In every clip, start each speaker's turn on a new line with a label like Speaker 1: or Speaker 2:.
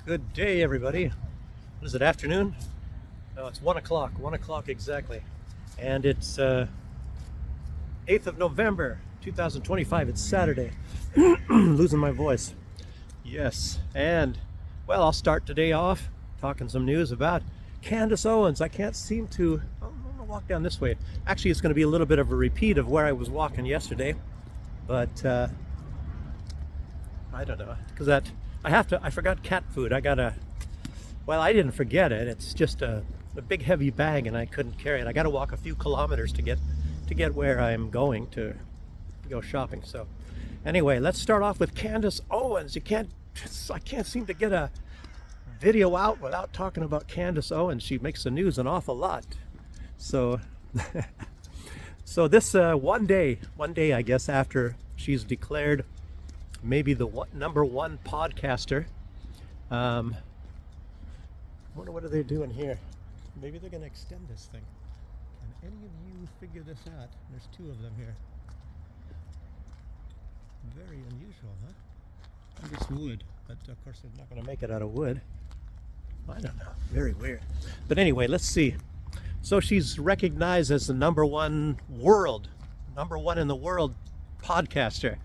Speaker 1: Good day, everybody. What is it, afternoon? No, it's 1 o'clock. 1 o'clock exactly. And it's 8th of November, 2025. It's Saturday. Losing my voice. Yes. And, well, I'll start today off talking some news about Candace Owens. I can't seem to. I'm going to walk down this way. Actually, it's going to be a little bit of a repeat of where I was walking yesterday. But I don't know. Because I forgot cat food. Well, I didn't forget it. It's just a big heavy bag and I couldn't carry it. I got to walk a few kilometers to get where I'm going to go shopping. So anyway, let's start off with Candace Owens. I can't seem to get a video out without talking about Candace Owens. She makes the news an awful lot. So so this one day I guess after she's declared maybe the number one podcaster. I wonder what are they doing here. Maybe they're going to extend this thing. Can any of you figure this out? There's two of them here. Very unusual, huh? This wood, but of course they're not going to make it out of wood. I don't know. Very weird. But anyway, let's see. So she's recognized as the number one in the world podcaster.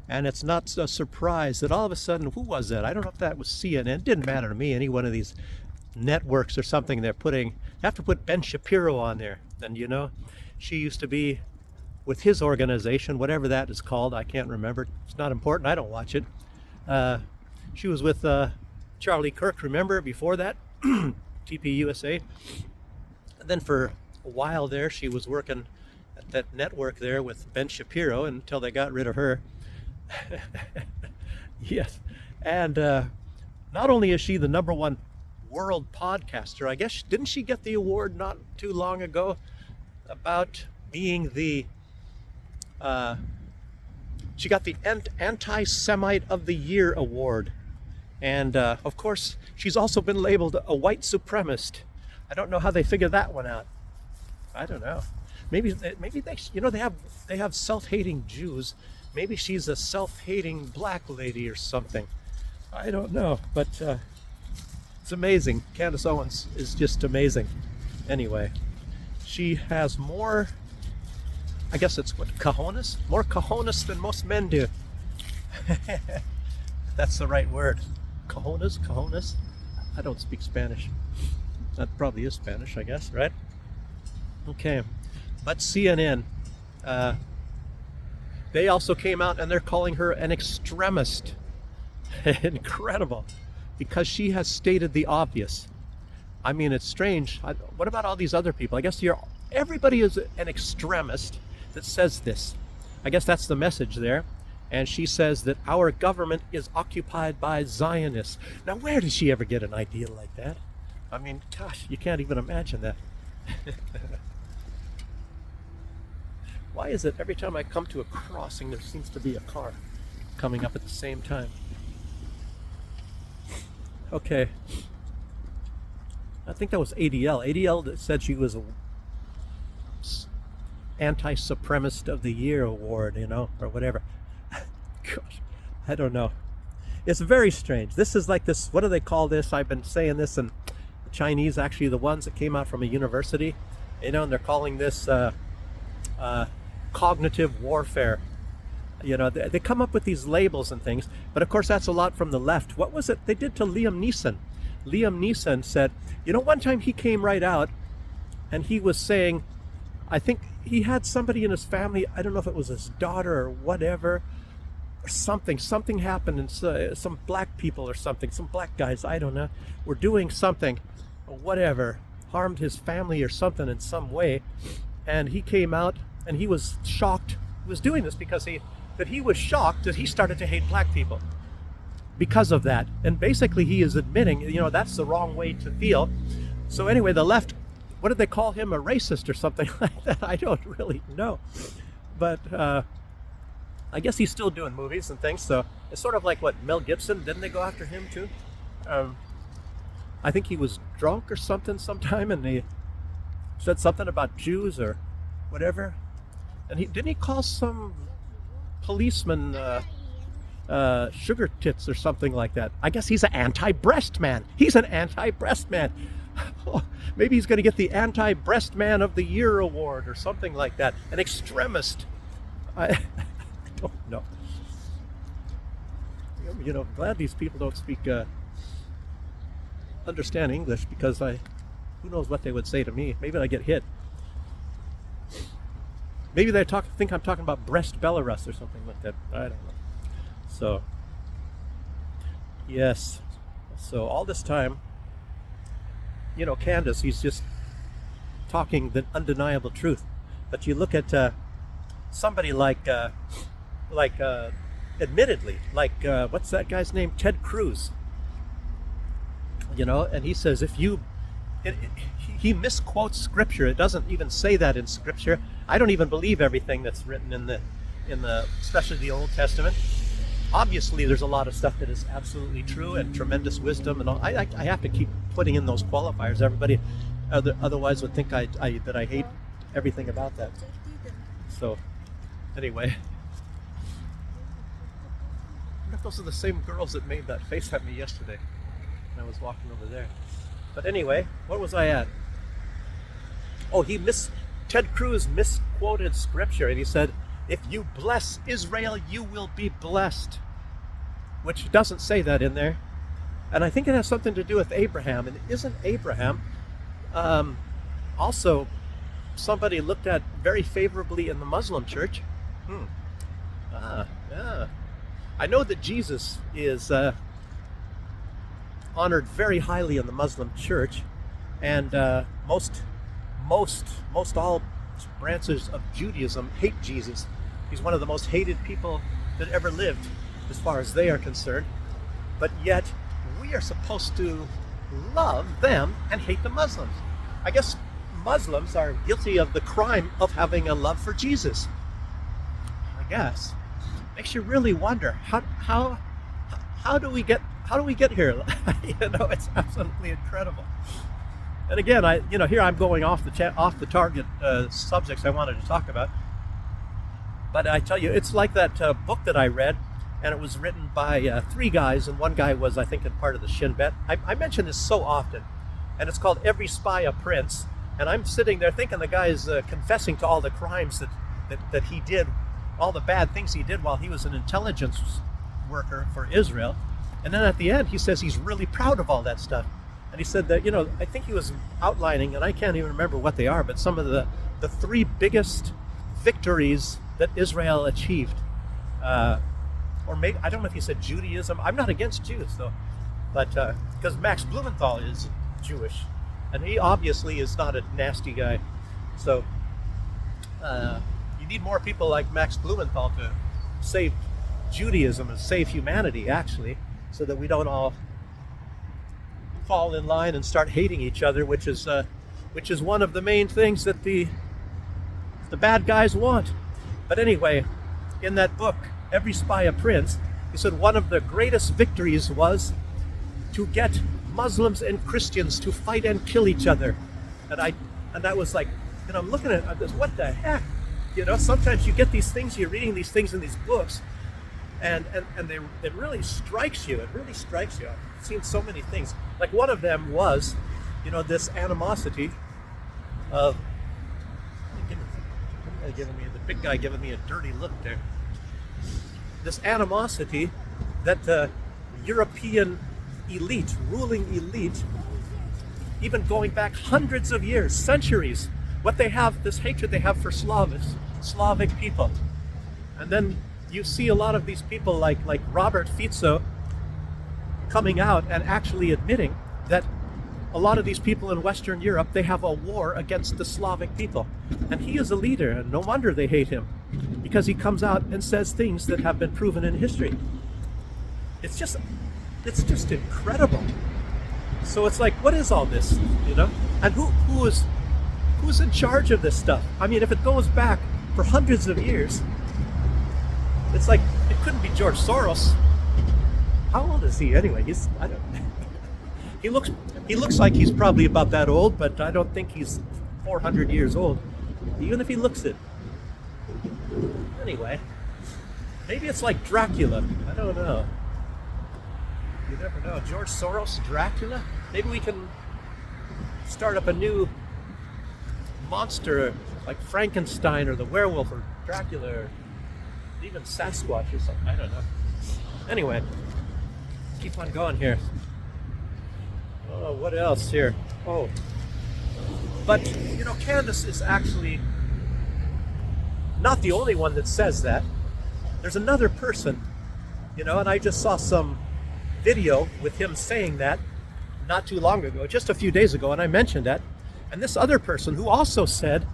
Speaker 1: And it's not a surprise that all of a sudden, who was that? I don't know if that was CNN. It didn't matter to me. Any one of these networks or something, they have to put Ben Shapiro on there. And she used to be with his organization, whatever that is called. I can't remember. It's not important. I don't watch it. She was with Charlie Kirk, remember, before that? TPUSA. And then for a while there, she was working at that network there with Ben Shapiro until they got rid of her. Yes. And not only is she the number one world podcaster, I guess, didn't she get the award not too long ago about being she got the Anti-Semite of the Year award. And of course, she's also been labeled a white supremacist. I don't know how they figure that one out. I don't know. Maybe they have self-hating Jews. Maybe she's a self-hating black lady or something. I don't know, but it's amazing. Candace Owens is just amazing. Anyway, she has more, I guess it's cojones? More cojones than most men do. That's the right word. Cojones? I don't speak Spanish. That probably is Spanish, I guess, right? Okay, but CNN, they also came out and they're calling her an extremist. Incredible, because she has stated the obvious. I mean, it's strange. What about all these other people? I guess everybody is an extremist that says this. I guess that's the message there. And she says that our government is occupied by Zionists. Now, where did she ever get an idea like that? I mean, gosh, you can't even imagine that. Why is it every time I come to a crossing, there seems to be a car coming up at the same time? Okay. I think that was ADL. ADL that said she was a Anti-Supremacist of the Year award, or whatever. Gosh, I don't know. It's very strange. This is like this, what do they call this? I've been saying this, and the Chinese, actually the ones that came out from a university, and they're calling this cognitive warfare. They come up with these labels and things, but of course that's a lot from the left. What was it they did to Liam Neeson? Liam Neeson said, one time he came right out and he was saying, I think he had somebody in his family, I don't know if it was his daughter or whatever, or something happened, and some black people or something, some black guys, I don't know, were doing something, or whatever, harmed his family or something in some way, and he came out and he was shocked. He was doing this because he was shocked that he started to hate black people because of that. And basically he is admitting, that's the wrong way to feel. So anyway, the left, what did they call him? A racist or something like that? I don't really know. But I guess he's still doing movies and things. So it's sort of like what, Mel Gibson, didn't they go after him too? I think he was drunk or something sometime and he said something about Jews or whatever. And didn't he call some policeman sugar tits or something like that. I guess he's an anti-breast man. He's an anti-breast man. Oh, maybe he's going to get the anti-breast man of the year award or something like that. An extremist. I don't know. You know, glad these people don't speak, understand English, because who knows what they would say to me. Maybe I get hit. Maybe they think I'm talking about breast Belarus or something like that. I don't know. So, yes. So all this time, you know, Candace, he's just talking the undeniable truth. But you look at somebody like admittedly, like what's that guy's name? Ted Cruz. You know, and he says he misquotes scripture. It doesn't even say that in scripture. I don't even believe everything that's written in the especially the Old Testament. Obviously, there's a lot of stuff that is absolutely true and tremendous wisdom, and all. I have to keep putting in those qualifiers. Everybody otherwise would think that I hate everything about that. So, anyway, I wonder if those are the same girls that made that face at me yesterday when I was walking over there. But anyway, what was I at? Oh, Ted Cruz misquoted scripture, and he said, "If you bless Israel, you will be blessed," which doesn't say that in there. And I think it has something to do with Abraham. And isn't Abraham also somebody looked at very favorably in the Muslim church? Yeah. I know that Jesus is honored very highly in the Muslim church, and most all branches of Judaism hate Jesus. He's one of the most hated people that ever lived, as far as they are concerned. But yet, we are supposed to love them and hate the Muslims. I guess Muslims are guilty of the crime of having a love for Jesus. I guess. Makes you really wonder how do we get here? You know, it's absolutely incredible. And again, here I'm going off the target subjects I wanted to talk about. But I tell you, it's like that book that I read, and it was written by 3 guys, and one guy was, I think, a part of the Shin Bet. I mention this so often, and it's called Every Spy a Prince. And I'm sitting there thinking the guy is confessing to all the crimes that he did, all the bad things he did while he was an intelligence worker for Israel. And then at the end, he says he's really proud of all that stuff. And he said that, I think he was outlining, and I can't even remember what they are, but some of the 3 biggest victories that Israel achieved. Or maybe, I don't know if he said Judaism. I'm not against Jews, though. But, because Max Blumenthal is Jewish. And he obviously is not a nasty guy. So, you need more people like Max Blumenthal to save Judaism and save humanity, actually, so that we don't all fall in line and start hating each other, which is one of the main things that the bad guys want. But anyway, in that book, Every Spy a Prince, he said one of the greatest victories was to get Muslims and Christians to fight and kill each other. And that was like, I'm looking at it, what the heck? Sometimes you get these things, you're reading these things in these books, and it really strikes you. It really strikes you. I've seen so many things. Like one of them was, this animosity of the big guy giving me a dirty look there. This animosity that the European elite, ruling elite, even going back hundreds of years, centuries, what they have, this hatred they have for Slavic people. And then you see a lot of these people like Robert Fico coming out and actually admitting that a lot of these people in Western Europe, they have a war against the Slavic people. And he is a leader, and no wonder they hate him, because he comes out and says things that have been proven in history. It's just incredible. So it's like, what is all this, And who's in charge of this stuff? I mean, if it goes back for hundreds of years, it's like, it couldn't be George Soros. How old is he anyway? I don't know. He looks like he's probably about that old, but I don't think he's 400 years old, even if he looks it. Anyway, Maybe it's like Dracula. I don't know. You never know. George Soros, Dracula? Maybe we can start up a new monster like Frankenstein or the werewolf or Dracula or even Sasquatch or something. I don't know. Anyway, keep on going here. Oh, what else here? Oh, but Candace is actually not the only one that says that. There's another person, and I just saw some video with him saying that not too long ago, just a few days ago, and I mentioned that. And this other person who also said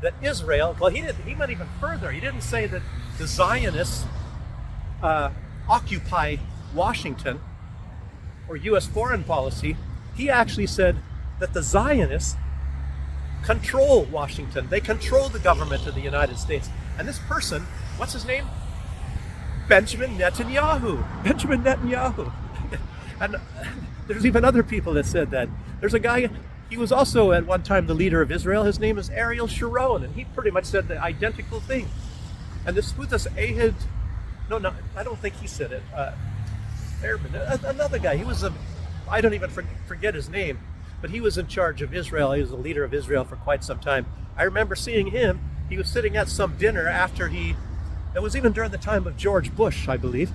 Speaker 1: that Israel, well, he went even further. He didn't say that the Zionists occupy Washington or U.S. foreign policy. He actually said that the Zionists control Washington. They control the government of the United States. And this person, what's his name? Benjamin Netanyahu. Benjamin Netanyahu. And there's even other people that said that. There's a guy, he was also at one time the leader of Israel. His name is Ariel Sharon, and he pretty much said the identical thing. And who's this Ahid? No, I don't think he said it. Another guy. He was I don't even forget his name, but he was in charge of Israel. He was the leader of Israel for quite some time. I remember seeing him. He was sitting at some dinner after it was even during the time of George Bush, I believe.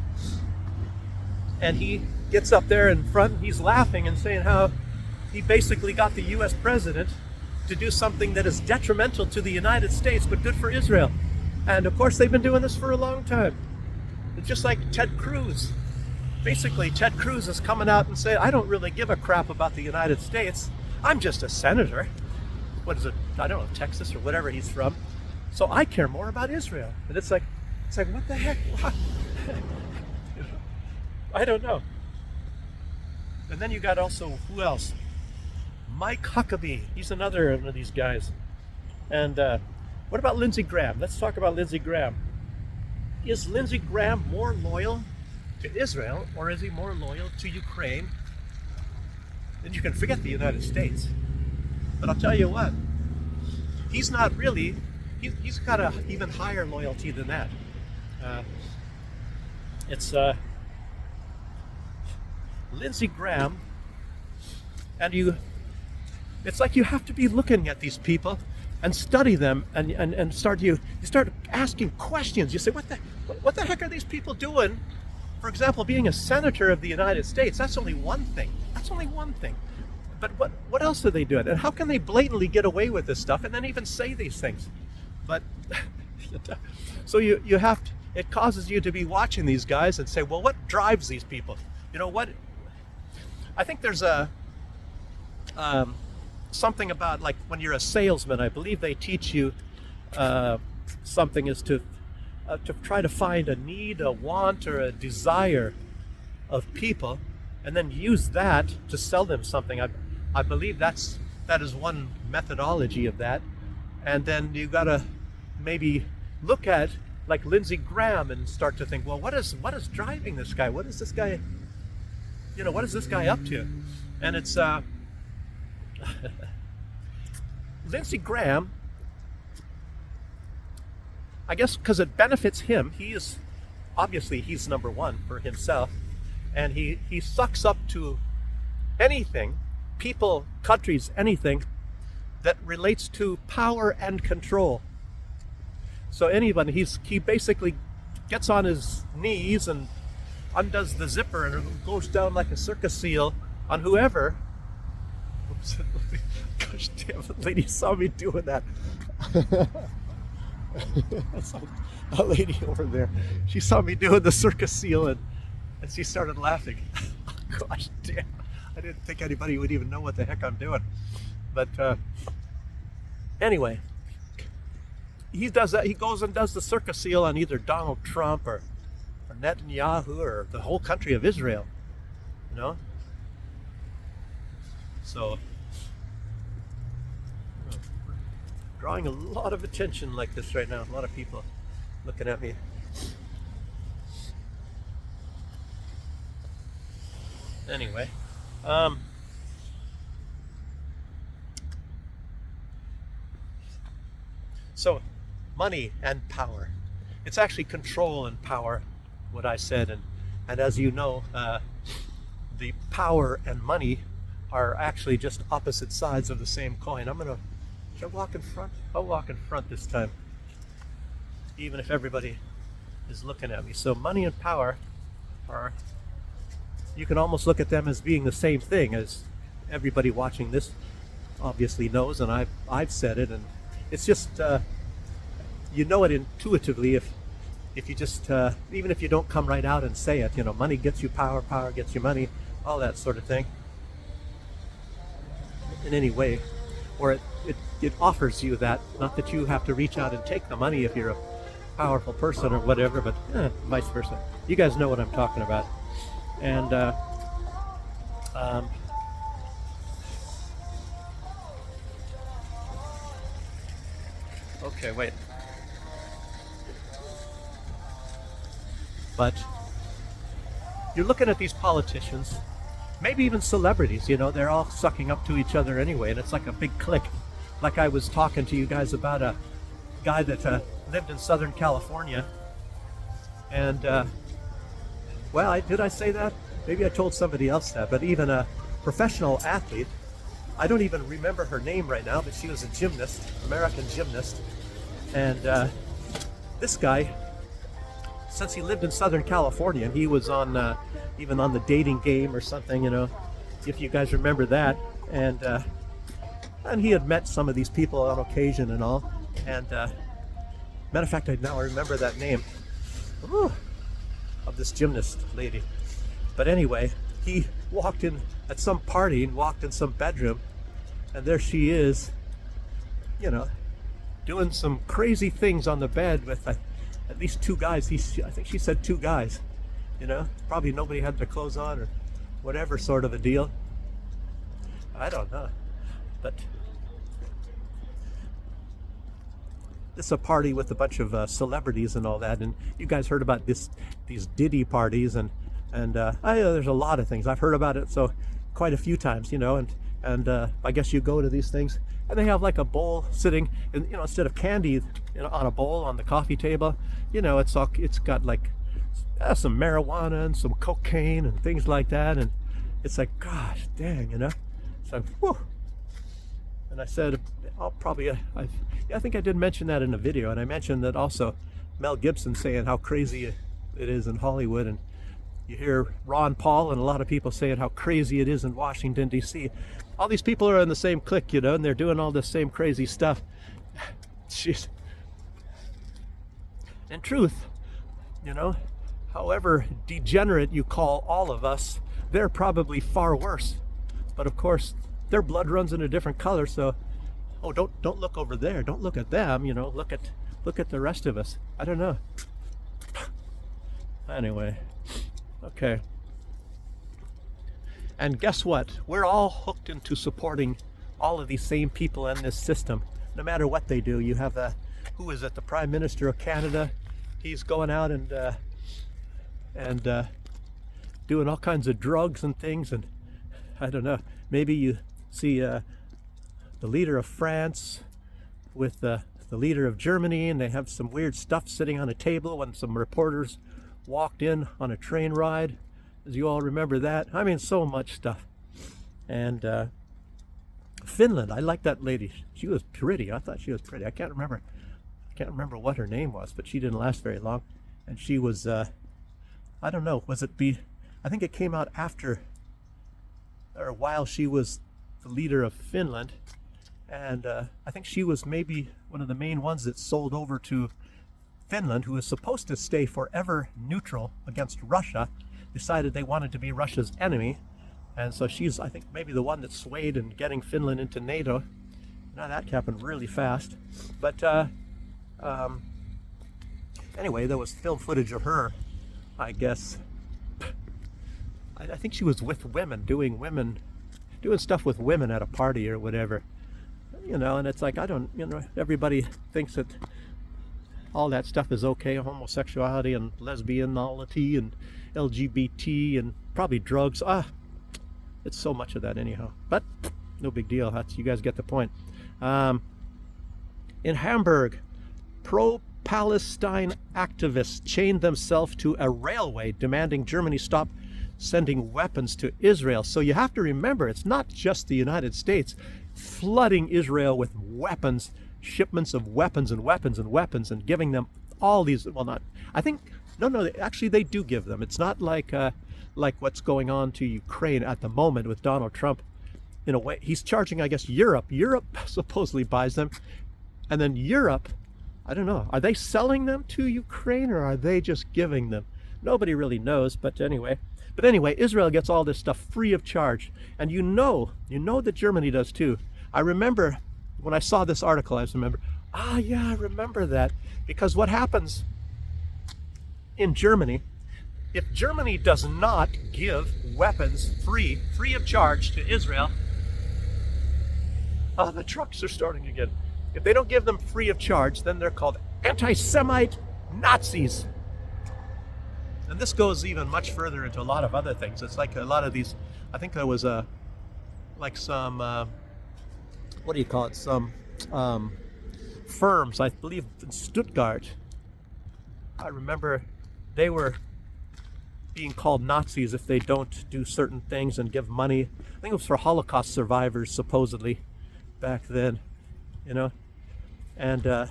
Speaker 1: And he gets up there in front, he's laughing and saying how he basically got the U.S. president to do something that is detrimental to the United States, but good for Israel. And of course, they've been doing this for a long time. It's just like Ted Cruz. Basically, Ted Cruz is coming out and saying, I don't really give a crap about the United States. I'm just a senator. What is it? I don't know, Texas or whatever he's from. So I care more about Israel. And it's like, what the heck? What? I don't know. And then you got also, who else? Mike Huckabee. He's another one of these guys. And what about Lindsey Graham? Let's talk about Lindsey Graham. Is Lindsey Graham more loyal to Israel, or is he more loyal to Ukraine? Then you can forget the United States. But I'll tell you what, he's not really, he's got a even higher loyalty than that. It's Lindsey Graham, and it's like you have to be looking at these people and study them and start asking questions. You say, what the heck are these people doing? For example, being a senator of the United States, that's only one thing. But what else are they doing? And how can they blatantly get away with this stuff and then even say these things? But so you have to, it causes you to be watching these guys and say, well, what drives these people? What? I think there's something about, like, when you're a salesman, I believe they teach you something is to try to find a need, a want, or a desire of people, and then use that to sell them something. I believe that is one methodology of that. And then you gotta maybe look at, like, Lindsey Graham and start to think, well, what is driving this guy? What is this guy? What is this guy up to? And it's Lindsey Graham, I guess because it benefits him. He's number one for himself, and he sucks up to anything, people, countries, anything that relates to power and control. So anyone, he basically gets on his knees and undoes the zipper and goes down like a circus seal on whoever. Oops. Gosh damn it, lady saw me doing that. That's a lady over there. She saw me doing the circus seal and she started laughing. Gosh damn. I didn't think anybody would even know what the heck I'm doing. But anyway, he does that. He goes and does the circus seal on either Donald Trump or Netanyahu or the whole country of Israel. So drawing a lot of attention like this right now. A lot of people looking at me. Anyway, so money and power. It's actually control and power, what I said. And as you know, the power and money are actually just opposite sides of the same coin. Should I walk in front? I'll walk in front this time, even if everybody is looking at me. So money and power are, you can almost look at them as being the same thing, as everybody watching this obviously knows, and I've said it, and it's just you know it intuitively if you just even if you don't come right out and say it. Money gets you power, power gets you money, all that sort of thing. In any way, or it offers you that, not that you have to reach out and take the money if you're a powerful person or whatever, but vice versa. You guys know what I'm talking about. And okay, wait. But you're looking at these politicians, maybe even celebrities, they're all sucking up to each other anyway, and it's like a big clique. Like I was talking to you guys about a guy that lived in Southern California, and well, did I say that? Maybe I told somebody else that, but even a professional athlete, I don't even remember her name right now, but she was a gymnast, American gymnast, and this guy, since he lived in Southern California, and he was on even on the Dating Game or something, if you guys remember that, and he had met some of these people on occasion and all, and matter of fact, I now remember that name of this gymnast lady. But anyway, he walked in at some party and walked in some bedroom, and there she is, doing some crazy things on the bed with at least two guys. I think she said two guys. Probably nobody had their clothes on or whatever sort of a deal. I don't know, but this is a party with a bunch of celebrities and all that, and you guys heard about these Diddy parties, and there's a lot of things I've heard about it, so quite a few times, and I guess you go to these things and they have like a bowl sitting, and instead of candy on a bowl on the coffee table, it's got like some marijuana and some cocaine and things like that, and it's like, gosh dang, so whew. And I said, I'll probably I think I did mention that in a video, and I mentioned that also Mel Gibson saying how crazy it is in Hollywood, and you hear Ron Paul and a lot of people saying how crazy it is in Washington, D.C. All these people are in the same clique, and they're doing all this same crazy stuff. Jeez. In truth, however degenerate you call all of us, they're probably far worse. But of course, their blood runs in a different color, so don't look over there. Don't look at them, look at the rest of us. I don't know. Anyway, okay. And guess what? We're all hooked into supporting all of these same people in this system, no matter what they do. You have who is it? The Prime Minister of Canada. He's going out and doing all kinds of drugs and things, and I don't know. Maybe you see the leader of France with the leader of Germany, and they have some weird stuff sitting on a table when some reporters walked in on a train ride, as you all remember that. I mean, so much stuff. And Finland, I like that lady. She was pretty. I thought she was pretty. I can't remember what her name was, but she didn't last very long. And she was I don't know, I think it came out after or while she was the leader of Finland, and I think she was maybe one of the main ones that sold over to Finland, who was supposed to stay forever neutral against Russia, decided they wanted to be Russia's enemy, and so she's, I think, maybe the one that swayed in getting Finland into NATO. Now that happened really fast, but anyway, there was film footage of her, I guess. I think she was with women, doing stuff with women at a party or whatever, and it's like, everybody thinks that all that stuff is okay, homosexuality and lesbianity and LGBT and probably drugs. It's so much of that anyhow, but no big deal. You guys get the point. In Hamburg, Palestine activists chained themselves to a railway demanding Germany stop sending weapons to Israel. So you have to remember, it's not just the United States flooding Israel with weapons, shipments of weapons and weapons and weapons, and giving them all these, well, not, I think, no, actually they do give them. It's not like what's going on to Ukraine at the moment with Donald Trump. In a way, he's charging, I guess, Europe. Europe supposedly buys them. And then Europe, I don't know, are they selling them to Ukraine or are they just giving them? Nobody really knows, but anyway. But anyway, Israel gets all this stuff free of charge. And you know that Germany does too. I remember when I saw this article, I remember, yeah, I remember that. Because what happens in Germany, if Germany does not give weapons free of charge to Israel, the trucks are starting again. If they don't give them free of charge, then they're called anti-Semite Nazis. And this goes even much further into a lot of other things. It's like a lot of these, I think there was some, what do you call it? Some firms, I believe in Stuttgart. I remember they were being called Nazis if they don't do certain things and give money. I think it was for Holocaust survivors, supposedly, back then, And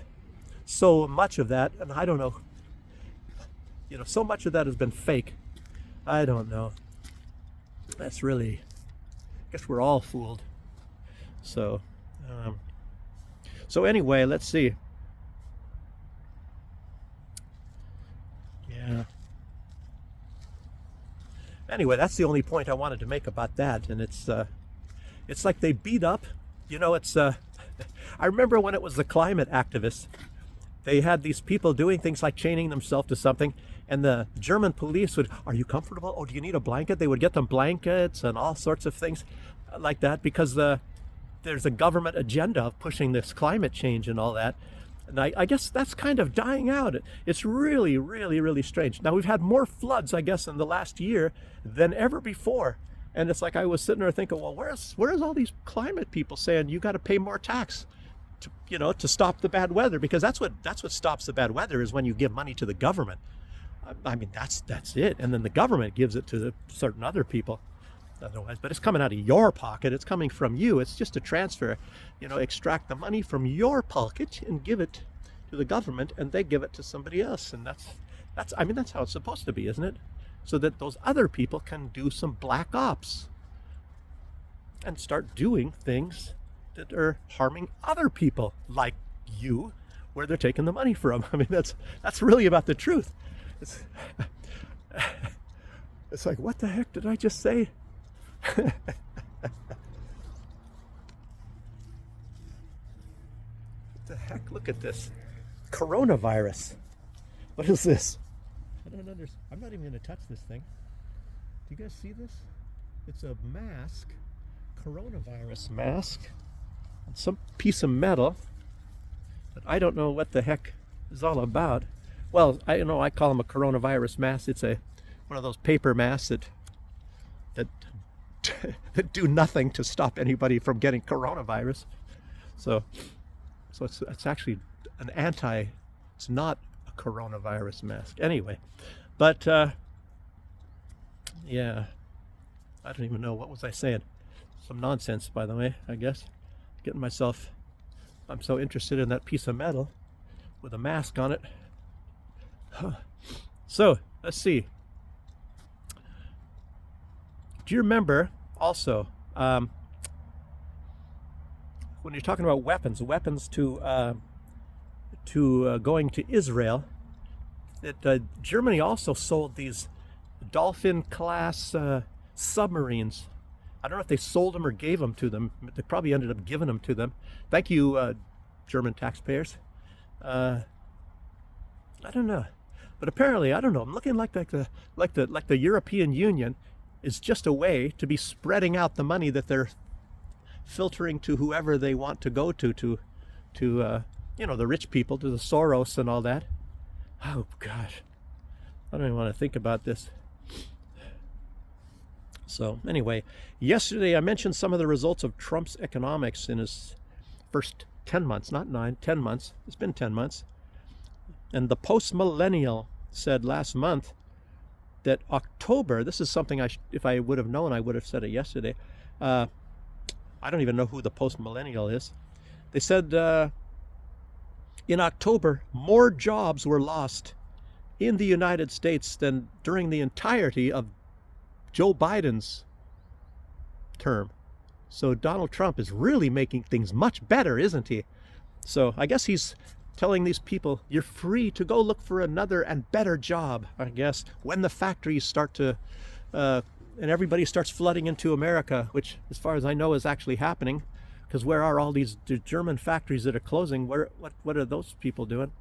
Speaker 1: so much of that, and I don't know, so much of that has been fake. I don't know. That's really, I guess we're all fooled. So anyway, let's see. Yeah. Anyway, that's the only point I wanted to make about that. And it's like they beat up, I remember when it was the climate activists, they had these people doing things like chaining themselves to something, and the German police would, are you comfortable? Oh, do you need a blanket? They would get them blankets and all sorts of things like that, because there's a government agenda of pushing this climate change and all that. And I guess that's kind of dying out. It's really, really, really strange. Now, we've had more floods, I guess, in the last year than ever before. And it's like I was sitting there thinking, well, where's all these climate people saying you got to pay more tax to stop the bad weather? Because that's what stops the bad weather, is when you give money to the government. I mean, that's it. And then the government gives it to certain other people. Otherwise, but it's coming out of your pocket. It's coming from you. It's just a transfer. Extract the money from your pocket and give it to the government, and they give it to somebody else. And that's how it's supposed to be, isn't it? So that those other people can do some black ops and start doing things that are harming other people like you, where they're taking the money from. I mean, that's really about the truth. It's like, what the heck did I just say? What the heck? Look at this. Coronavirus. What is this? I don't understand. I'm not even going to touch this thing. Do you guys see this? It's a mask. Coronavirus mask. Some piece of metal. But I don't know what the heck is all about. Well, I call them a coronavirus mask. It's one of those paper masks that do nothing to stop anybody from getting coronavirus. So it's actually it's not a coronavirus mask. Anyway, but yeah, I don't even know, what was I saying? Some nonsense, by the way, I guess. I'm so interested in that piece of metal with a mask on it. So, let's see. Do you remember also, when you're talking about weapons to going to Israel, that Germany also sold these Dolphin-class submarines. I don't know if they sold them or gave them to them. They probably ended up giving them to them. Thank you, German taxpayers. I don't know, but apparently, I don't know. I'm looking like the European Union is just a way to be spreading out the money that they're filtering to whoever they want to go to the rich people, to the Soros and all that. Oh gosh, I don't even want to think about this. So anyway, yesterday I mentioned some of the results of Trump's economics in his first 10 months, not 9, 10 months. It's been 10 months. And the Post-Millennial said last month that October, this is something if I would have known, I would have said it yesterday. I don't even know who the Post-Millennial is. They said in October, more jobs were lost in the United States than during the entirety of Joe Biden's term. So Donald Trump is really making things much better, isn't he? So I guess he's telling these people, you're free to go look for another and better job, I guess, when the factories start to, and everybody starts flooding into America, which, as far as I know, is actually happening. Because where are all these German factories that are closing? What are those people doing?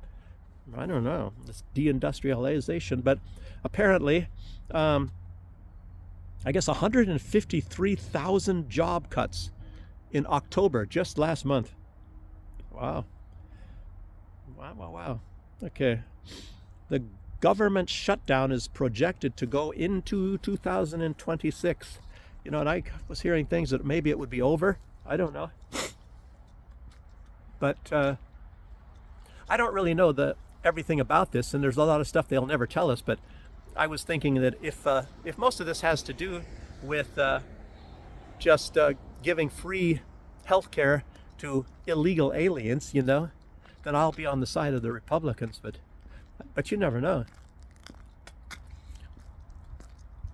Speaker 1: I don't know. This deindustrialization. But apparently, I guess 153,000 job cuts in October, just last month. Wow. Wow. Okay. The government shutdown is projected to go into 2026. You know, and I was hearing things that maybe it would be over. I don't know. But I don't really know everything about this, and there's a lot of stuff they'll never tell us. But I was thinking that if most of this has to do with just giving free health care to illegal aliens, you know, then I'll be on the side of the Republicans. But you never know.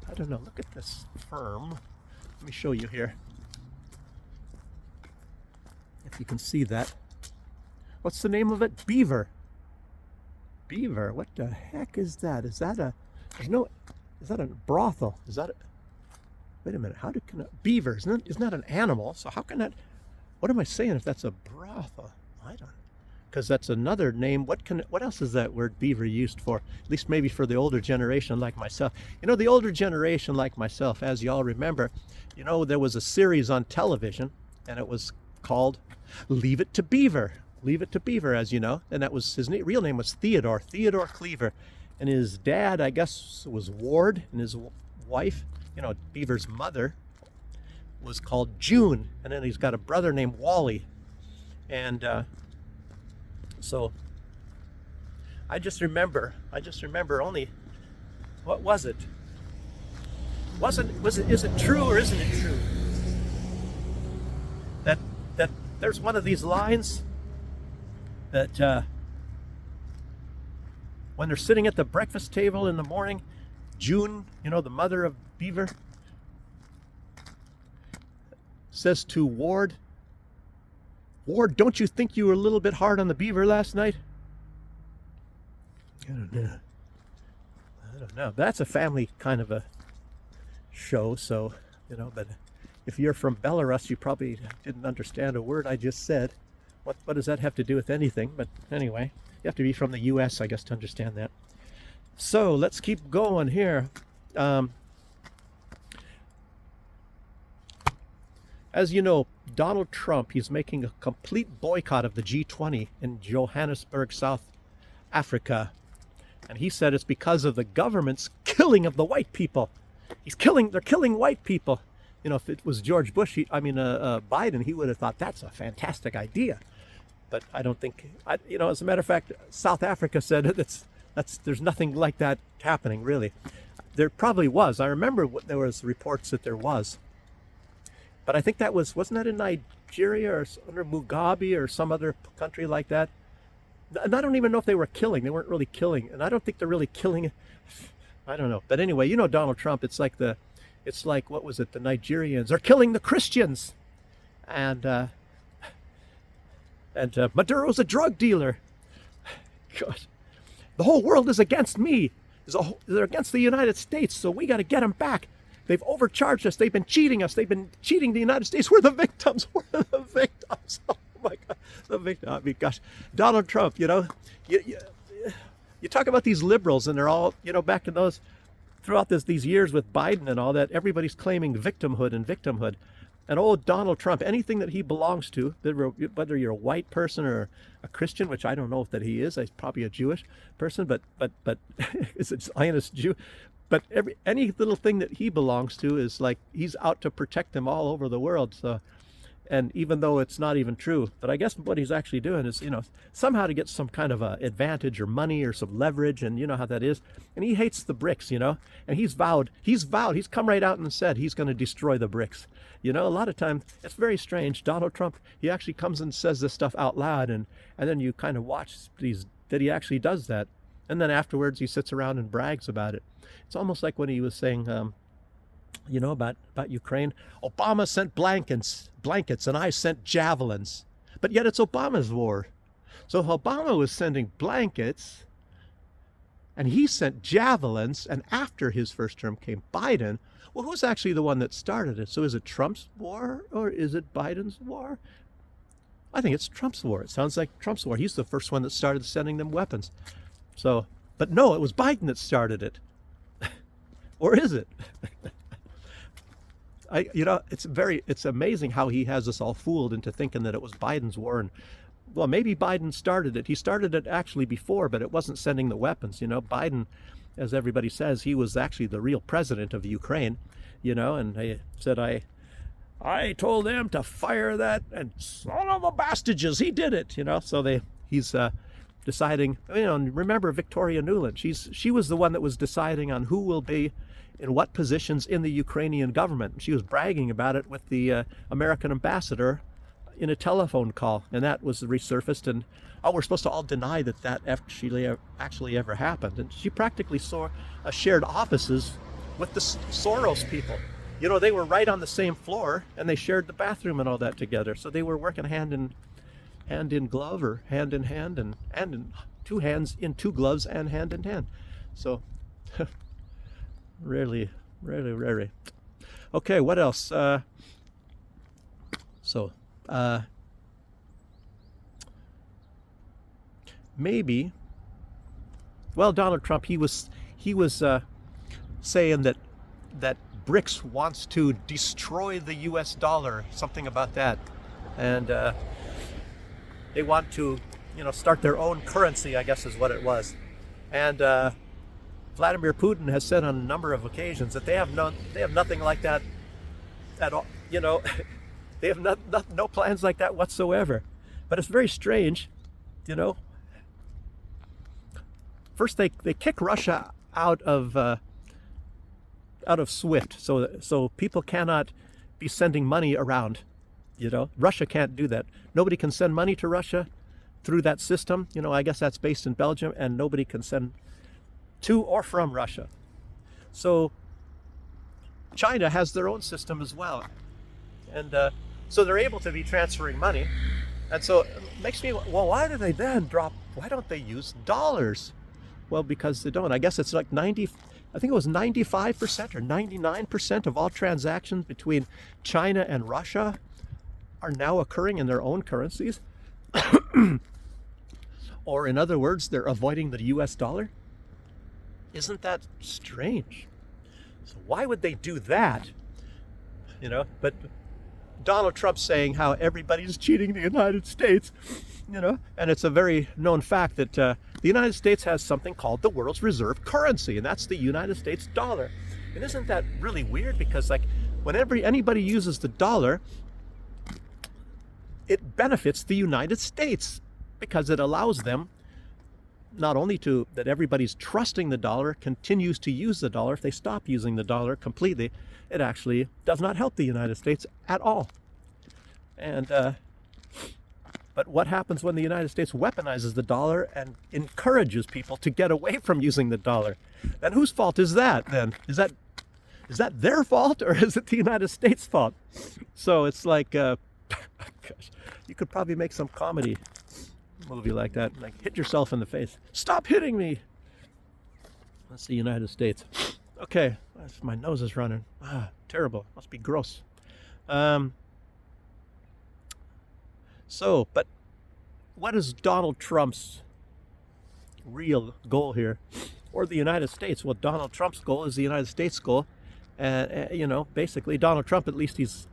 Speaker 1: I don't know. Look at this firm. Let me show you here. If you can see that. What's the name of it? Beaver. Beaver. What the heck is that? Is that a brothel? Is that a, wait a minute. Beaver, isn't that an animal? So how can that, what am I saying if that's a brothel? I don't, because that's another name. What else is that word beaver used for? At least maybe for the older generation like myself. You know, the older generation like myself, as y'all remember, you know, there was a series on television, and it was called Leave It to Beaver. Leave It to Beaver, as you know. And that was his real name was Theodore Cleaver. And his dad, I guess, was Ward, and his wife, you know, Beaver's mother, was called June. And then he's got a brother named Wally. And so I just remember only, what was it? Is it true or isn't it true? That there's one of these lines that when they're sitting at the breakfast table in the morning, June, you know, the mother of Beaver, says to Ward, don't you think you were a little bit hard on the Beaver last night? I don't know. That's a family kind of a show, so, you know, but if you're from Belarus, you probably didn't understand a word I just said. What does that have to do with anything? But anyway, you have to be from the U.S., I guess, to understand that. So let's keep going here. As you know, Donald Trump, he's making a complete boycott of the G20 in Johannesburg, South Africa. And he said it's because of the government's killing of the white people. They're killing white people. You know, if it was George Bush, Biden, he would have thought that's a fantastic idea. But I don't think, you know, as a matter of fact, South Africa said there's nothing like that happening, really. There probably was. I remember there was reports that there was. But I think wasn't that in Nigeria or under Mugabe or some other country like that? And I don't even know if they were killing. They weren't really killing. And I don't think they're really killing. I don't know. But anyway, you know Donald Trump, it's like, what was it? The Nigerians are killing the Christians. And Maduro's a drug dealer. God. The whole world is against me. They're against the United States, so we got to get them back. They've overcharged us. They've been cheating us. They've been cheating the United States. We're the victims. Oh my God. The victim. I mean, gosh. Donald Trump, you know, you talk about these liberals, and they're all, you know, back in throughout these years with Biden and all that, everybody's claiming victimhood. And old Donald Trump, anything that he belongs to, whether you're a white person or a Christian, which I don't know if that he is, he's probably a Jewish person, but is it Zionist Jew? But any little thing that he belongs to is like he's out to protect them all over the world. So And even though it's not even true, but I guess what he's actually doing is, somehow to get some kind of a advantage or money or some leverage, and you know how that is. And he hates the BRICS, and he's come right out and said he's going to destroy the BRICS. A lot of times it's very strange. Donald Trump, he actually comes and says this stuff out loud, and then you kind of watch that he actually does that. And then afterwards he sits around and brags about it. It's almost like when he was saying, about Ukraine. Obama sent blankets, and I sent javelins. But yet it's Obama's war. So Obama was sending blankets, and he sent javelins, and after his first term came Biden. Well, who's actually the one that started it? So is it Trump's war, or is it Biden's war? I think it's Trump's war. It sounds like Trump's war. He's the first one that started sending them weapons. So, but no, it was Biden that started it. Or is it? It's amazing how he has us all fooled into thinking that it was Biden's war. And well, maybe Biden started it. He started it actually before, but it wasn't sending the weapons. Biden, as everybody says, he was actually the real president of Ukraine, and they said, I told them to fire that, and son of a bastages, he did it, so he's deciding, remember Victoria Nuland, she was the one that was deciding on who will be in what positions in the Ukrainian government. She was bragging about it with the American ambassador in a telephone call, and that was resurfaced, and we're supposed to all deny that actually ever happened. And she practically shared offices with the Soros people. They were right on the same floor, and they shared the bathroom and all that together. So they were working hand in glove, or hand in hand, and in two hands in two gloves, and hand in hand. So really. Okay, what else? Maybe. Well, Donald Trump, he was saying that BRICS wants to destroy the U.S. dollar, something about that, and they want to, start their own currency, I guess is what it was, and Vladimir Putin has said on a number of occasions that they have nothing like that at all. They have no plans like that whatsoever. But it's very strange, First, they kick Russia out of SWIFT, so people cannot be sending money around. Russia can't do that. Nobody can send money to Russia through that system. I guess that's based in Belgium, and nobody can send to or from Russia. So China has their own system as well, and so they're able to be transferring money. And so it makes me, well, why don't they use dollars? Well, because they don't. I guess it's like 95% or 99% of all transactions between China and Russia are now occurring in their own currencies. Or in other words, they're avoiding the US dollar. Isn't that strange? So why would they do that? But Donald Trump saying how everybody's cheating the United States, and it's a very known fact that the United States has something called the world's reserve currency, and that's the United States dollar. And isn't that really weird? Because whenever anybody uses the dollar, it benefits the United States, because it allows them not only that everybody's trusting the dollar, continues to use the dollar. If they stop using the dollar completely, it actually does not help the United States at all. And but what happens when the United States weaponizes the dollar and encourages people to get away from using the dollar? Then whose fault is that then? Is that their fault, or is it the United States' fault? So it's like, gosh, you could probably make some comedy movie like that, like hit yourself in the face. Stop hitting me! That's the United States. Okay, my nose is running. Terrible. Must be gross. But what is Donald Trump's real goal here? Or the United States? Well, Donald Trump's goal is the United States' goal. Basically, Donald Trump, he's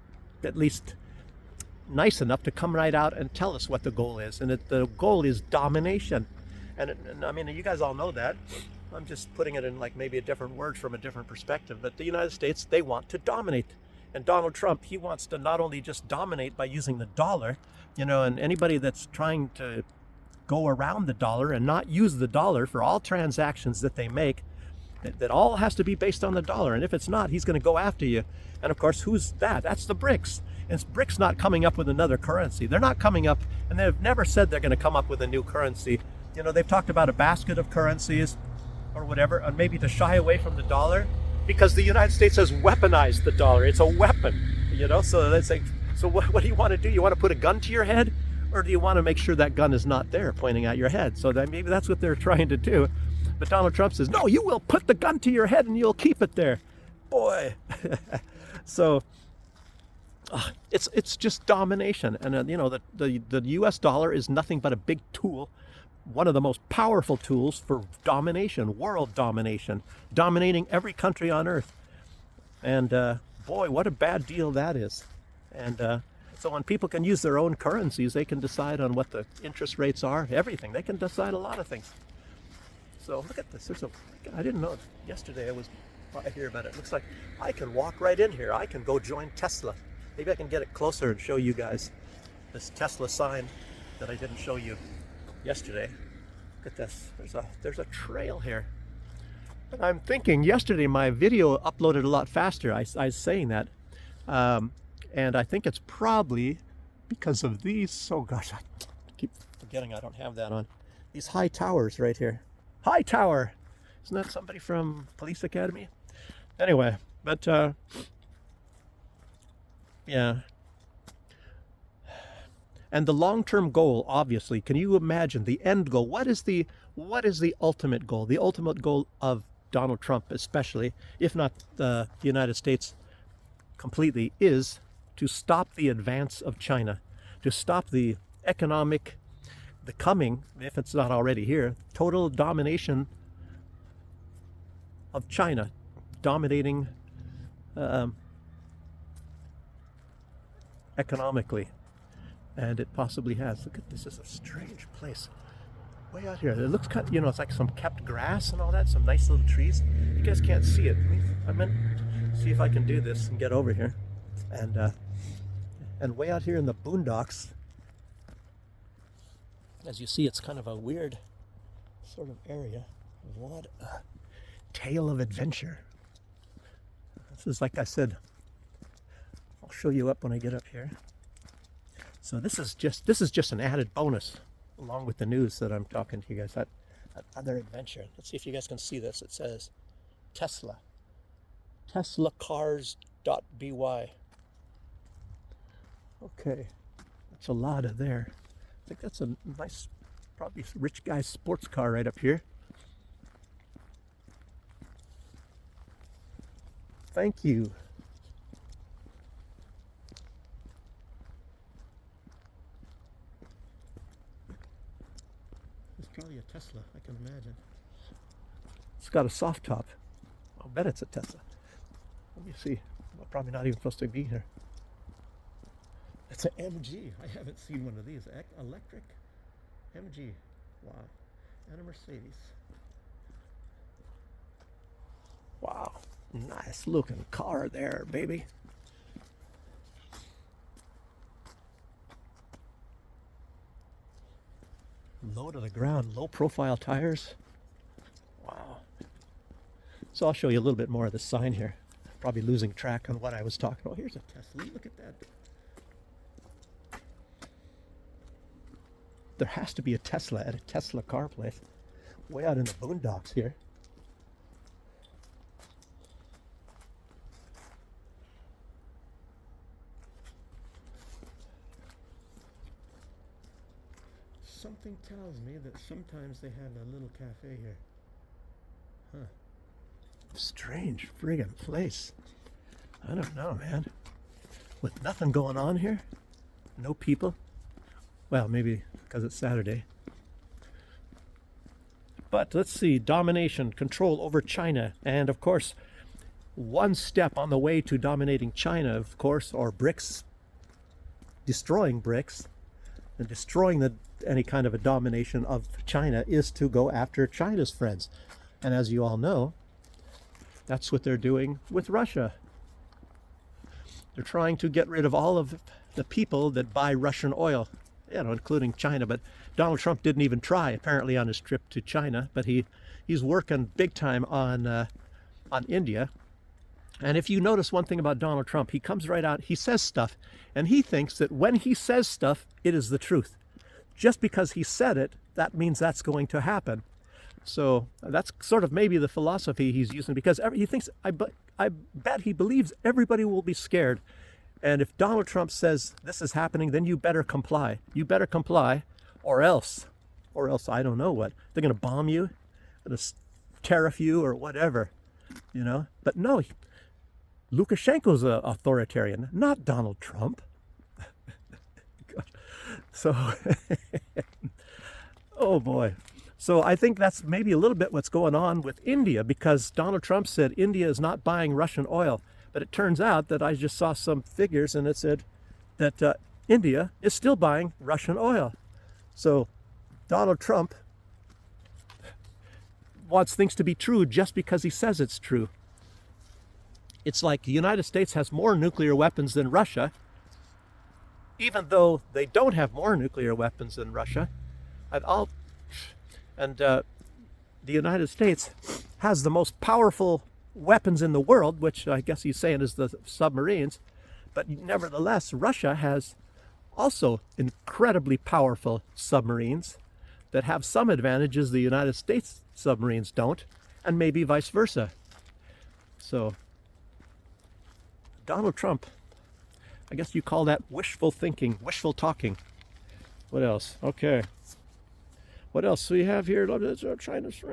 Speaker 1: nice enough to come right out and tell us what the goal is. And the goal is domination. And I mean, you guys all know that. I'm just putting it in maybe a different word from a different perspective. But the United States, they want to dominate And Donald Trump, he wants to not only just dominate by using the dollar, and anybody that's trying to go around the dollar and not use the dollar for all transactions that they make, that all has to be based on the dollar. And if it's not, he's going to go after you. And of course, who's that? That's the BRICS. And BRICS not coming up with another currency. They're not coming up, and they've never said they're going to come up with a new currency. They've talked about a basket of currencies or whatever, and maybe to shy away from the dollar, because the United States has weaponized the dollar. It's a weapon, so they say, so what do you want to do? You want to put a gun to your head, or do you want to make sure that gun is not there pointing at your head? So that maybe that's what they're trying to do. But Donald Trump says, no, you will put the gun to your head and you'll keep it there. Boy. So it's just domination. And the US dollar is nothing but a big tool, one of the most powerful tools for domination, world domination, dominating every country on earth. And boy, what a bad deal that is. And so when people can use their own currencies, they can decide on what the interest rates are, everything. They can decide a lot of things. So look at this. I didn't know. Yesterday I was by here, but it looks like I can walk right in here. I can go join Tesla. Maybe I can get it closer and show you guys this Tesla sign that I didn't show you yesterday. Look at this. There's a trail here. And I'm thinking yesterday my video uploaded a lot faster. I was saying that. And I think it's probably because of these. Oh gosh, I keep forgetting I don't have that on. These high towers right here. High tower. Isn't that somebody from Police Academy? Anyway, but yeah. And the long-term goal, obviously, can you imagine the end goal? What is the ultimate goal? The ultimate goal of Donald Trump, especially, if not the United States completely, is to stop the advance of China, to stop the coming, if it's not already here, total domination of China, dominating economically. And it possibly has. Look at this. This is a strange place. Way out here. It looks kind of, it's like some kept grass and all that, some nice little trees. You guys can't see it. I'm going to see if I can do this and get over here. And way out here in the boondocks, as you see, it's kind of a weird sort of area. What a tale of adventure. This is, like I said, I'll show you up when I get up here. So this is just an added bonus along with the news that I'm talking to you guys. That other adventure. Let's see if you guys can see this. It says Tesla. TeslaCars.by. Okay. That's a lot of there. I think that's a nice, probably rich guy's sports car right up here. Thank you. It's probably a Tesla, I can imagine. It's got a soft top. I'll bet it's a Tesla. Let me see. I'm probably not even supposed to be here. It's an MG. I haven't seen one of these. Electric MG. Wow. And a Mercedes. Wow. Nice looking car there, baby. Low to the ground, low profile tires. Wow. So I'll show you a little bit more of the sign here. Probably losing track on what I was talking about. Here's a Tesla. Look at that. There has to be a Tesla at a Tesla car place. Way out in the boondocks here. Something tells me that sometimes they have a little cafe here. Huh. Strange friggin' place. I don't know, man. With nothing going on here. No people. Well, maybe because it's Saturday. But let's see. Domination, control over China. And of course, one step on the way to dominating China, of course, or BRICS, destroying BRICS, and destroying any kind of a domination of China is to go after China's friends. And as you all know, that's what they're doing with Russia. They're trying to get rid of all of the people that buy Russian oil, including China. But Donald Trump didn't even try, apparently, on his trip to China. But he's working big time on India. And if you notice one thing about Donald Trump, he comes right out, he says stuff, and he thinks that when he says stuff, it is the truth. Just because he said it, that means that's going to happen. So that's sort of maybe the philosophy he's using, because he thinks, I bet he believes everybody will be scared. And if Donald Trump says this is happening, then you better comply. You better comply, or else I don't know what. They're going to bomb you, going to tariff you, or whatever, But no, Lukashenko's an authoritarian, not Donald Trump. So, oh boy. So I think that's maybe a little bit what's going on with India, because Donald Trump said India is not buying Russian oil. But it turns out that I just saw some figures and it said that India is still buying Russian oil. So Donald Trump wants things to be true just because he says it's true. It's like the United States has more nuclear weapons than Russia, even though they don't have more nuclear weapons than Russia. And the United States has the most powerful weapons in the world, which I guess he's saying is the submarines. But nevertheless, Russia has also incredibly powerful submarines that have some advantages the United States submarines don't, and maybe vice versa. So Donald Trump, I guess you call that wishful thinking, wishful talking. What else? Okay. What else do we have here? China's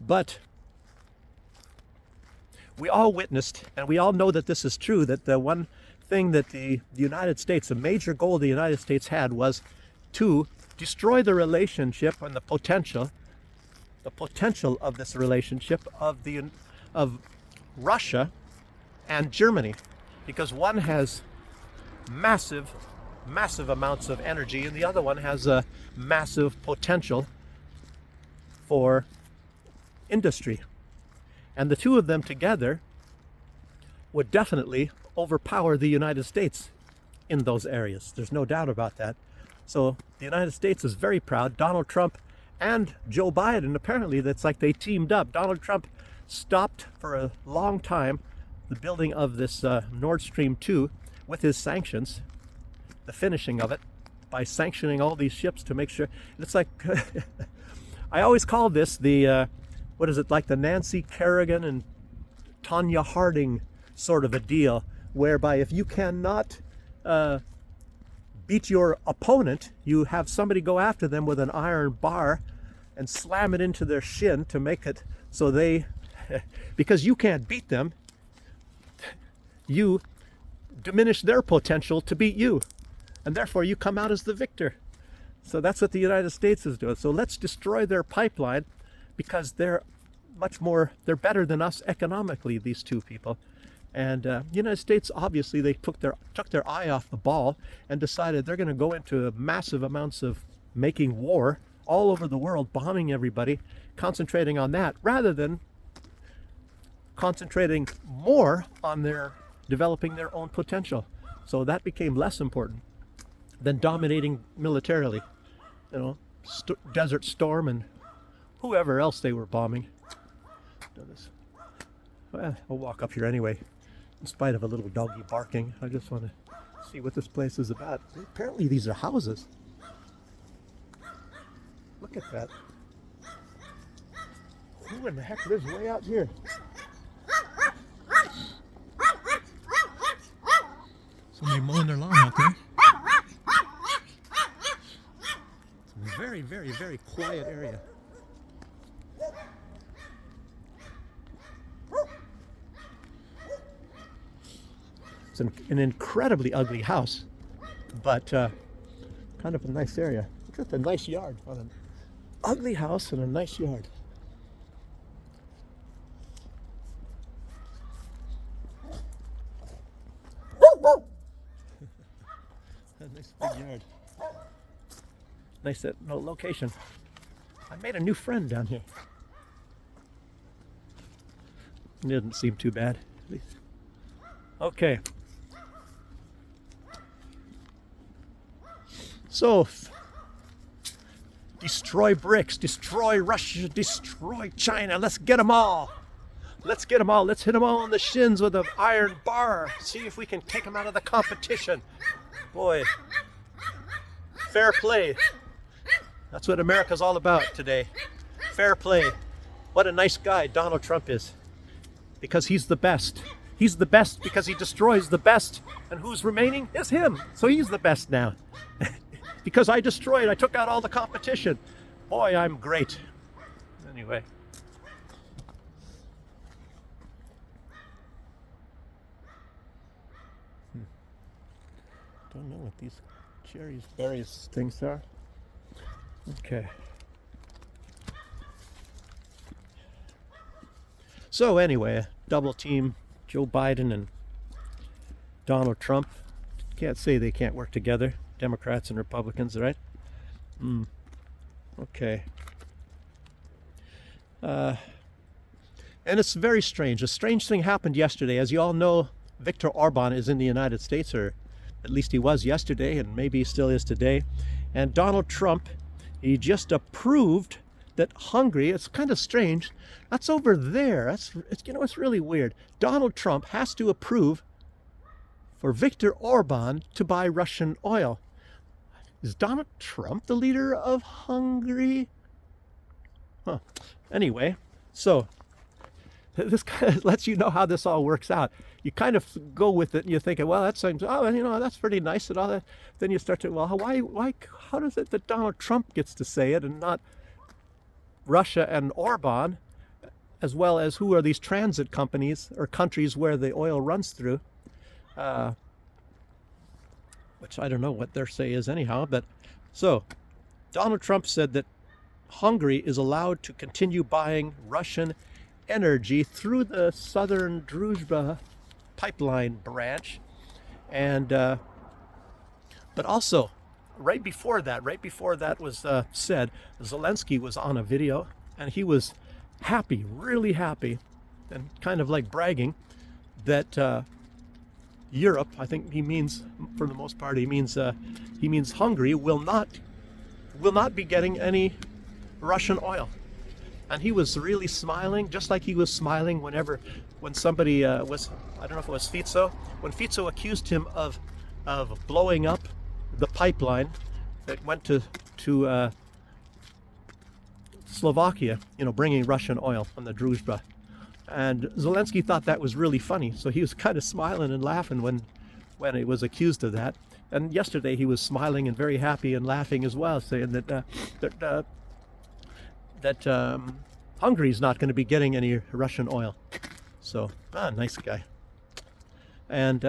Speaker 1: but we all witnessed, and we all know that this is true, that the one thing that the United States, a major goal the United States had, was to destroy the relationship and the potential of this relationship of Russia and Germany, because one has massive amounts of energy and the other one has a massive potential for industry. And the two of them together would definitely overpower the United States in those areas. There's no doubt about that. So the United States is very proud. Donald Trump and Joe Biden, apparently that's like they teamed up. Donald Trump stopped for a long time the building of this Nord Stream 2 with his sanctions, the finishing of it, by sanctioning all these ships to make sure. It's like, I always call this the, like the Nancy Kerrigan and Tonya Harding sort of a deal, whereby if you cannot beat your opponent, you have somebody go after them with an iron bar and slam it into their shin to make it so they, because you can't beat them, you diminish their potential to beat you, and therefore you come out as the victor. So that's what the United States is doing. So let's destroy their pipeline, because they're better than us economically, these two people. And the United States, obviously, they took their eye off the ball and decided they're going to go into massive amounts of making war all over the world, bombing everybody, concentrating on that, rather than concentrating more on developing their own potential. So that became less important than dominating militarily. Desert Storm and whoever else they were bombing. Well, I'll walk up here anyway, in spite of a little doggy barking. I just want to see what this place is about. Apparently these are houses. Look at that. Who in the heck lives way out here? Somebody mowing their lawn out there. It's a very, very, very quiet area. It's an incredibly ugly house, but kind of a nice area. Look at the nice yard on an ugly house and a nice yard. A nice big yard. Nice location. I made a new friend down here. It didn't seem too bad. Okay. So, destroy BRICS, destroy Russia, destroy China. Let's get them all. Let's get them all. Let's hit them all on the shins with an iron bar. See if we can take them out of the competition. Boy, fair play. That's what America's all about today. Fair play. What a nice guy Donald Trump is. Because he's the best. He's the best because he destroys the best. And who's remaining is him. So he's the best now. Because I took out all the competition. Boy, I'm great. Anyway. Don't know what these berries things are. Okay. So anyway, double team Joe Biden and Donald Trump. Can't say they can't work together. Democrats and Republicans, right? Okay. And it's very strange. A strange thing happened yesterday. As you all know, Viktor Orban is in the United States, or at least he was yesterday, and maybe he still is today. And Donald Trump, he just approved that Hungary, it's kind of strange, that's over there. It's really weird. Donald Trump has to approve for Viktor Orban to buy Russian oil. Is Donald Trump the leader of Hungary? Huh. Anyway, so this kind of lets you know how this all works out. You kind of go with it and you're thinking, well, that seems, that's pretty nice and all that. Then you start to, well, how does it that Donald Trump gets to say it and not Russia and Orban, as well as who are these transit companies or countries where the oil runs through? Which I don't know what their say is anyhow. But so Donald Trump said that Hungary is allowed to continue buying Russian energy through the southern Druzhba pipeline branch. And but also right before that was said, Zelensky was on a video and he was happy, really happy, and kind of like bragging that Europe, I think he means, for the most part, he means Hungary will not be getting any Russian oil. And he was really smiling, just like he was smiling when somebody was, I don't know if it was Fico, when Fico accused him of blowing up the pipeline that went to Slovakia, bringing Russian oil from the Druzhba. And Zelensky thought that was really funny, so he was kind of smiling and laughing when he was accused of that. And yesterday he was smiling and very happy and laughing as well, saying that Hungary's not going to be getting any Russian oil. So, nice guy. And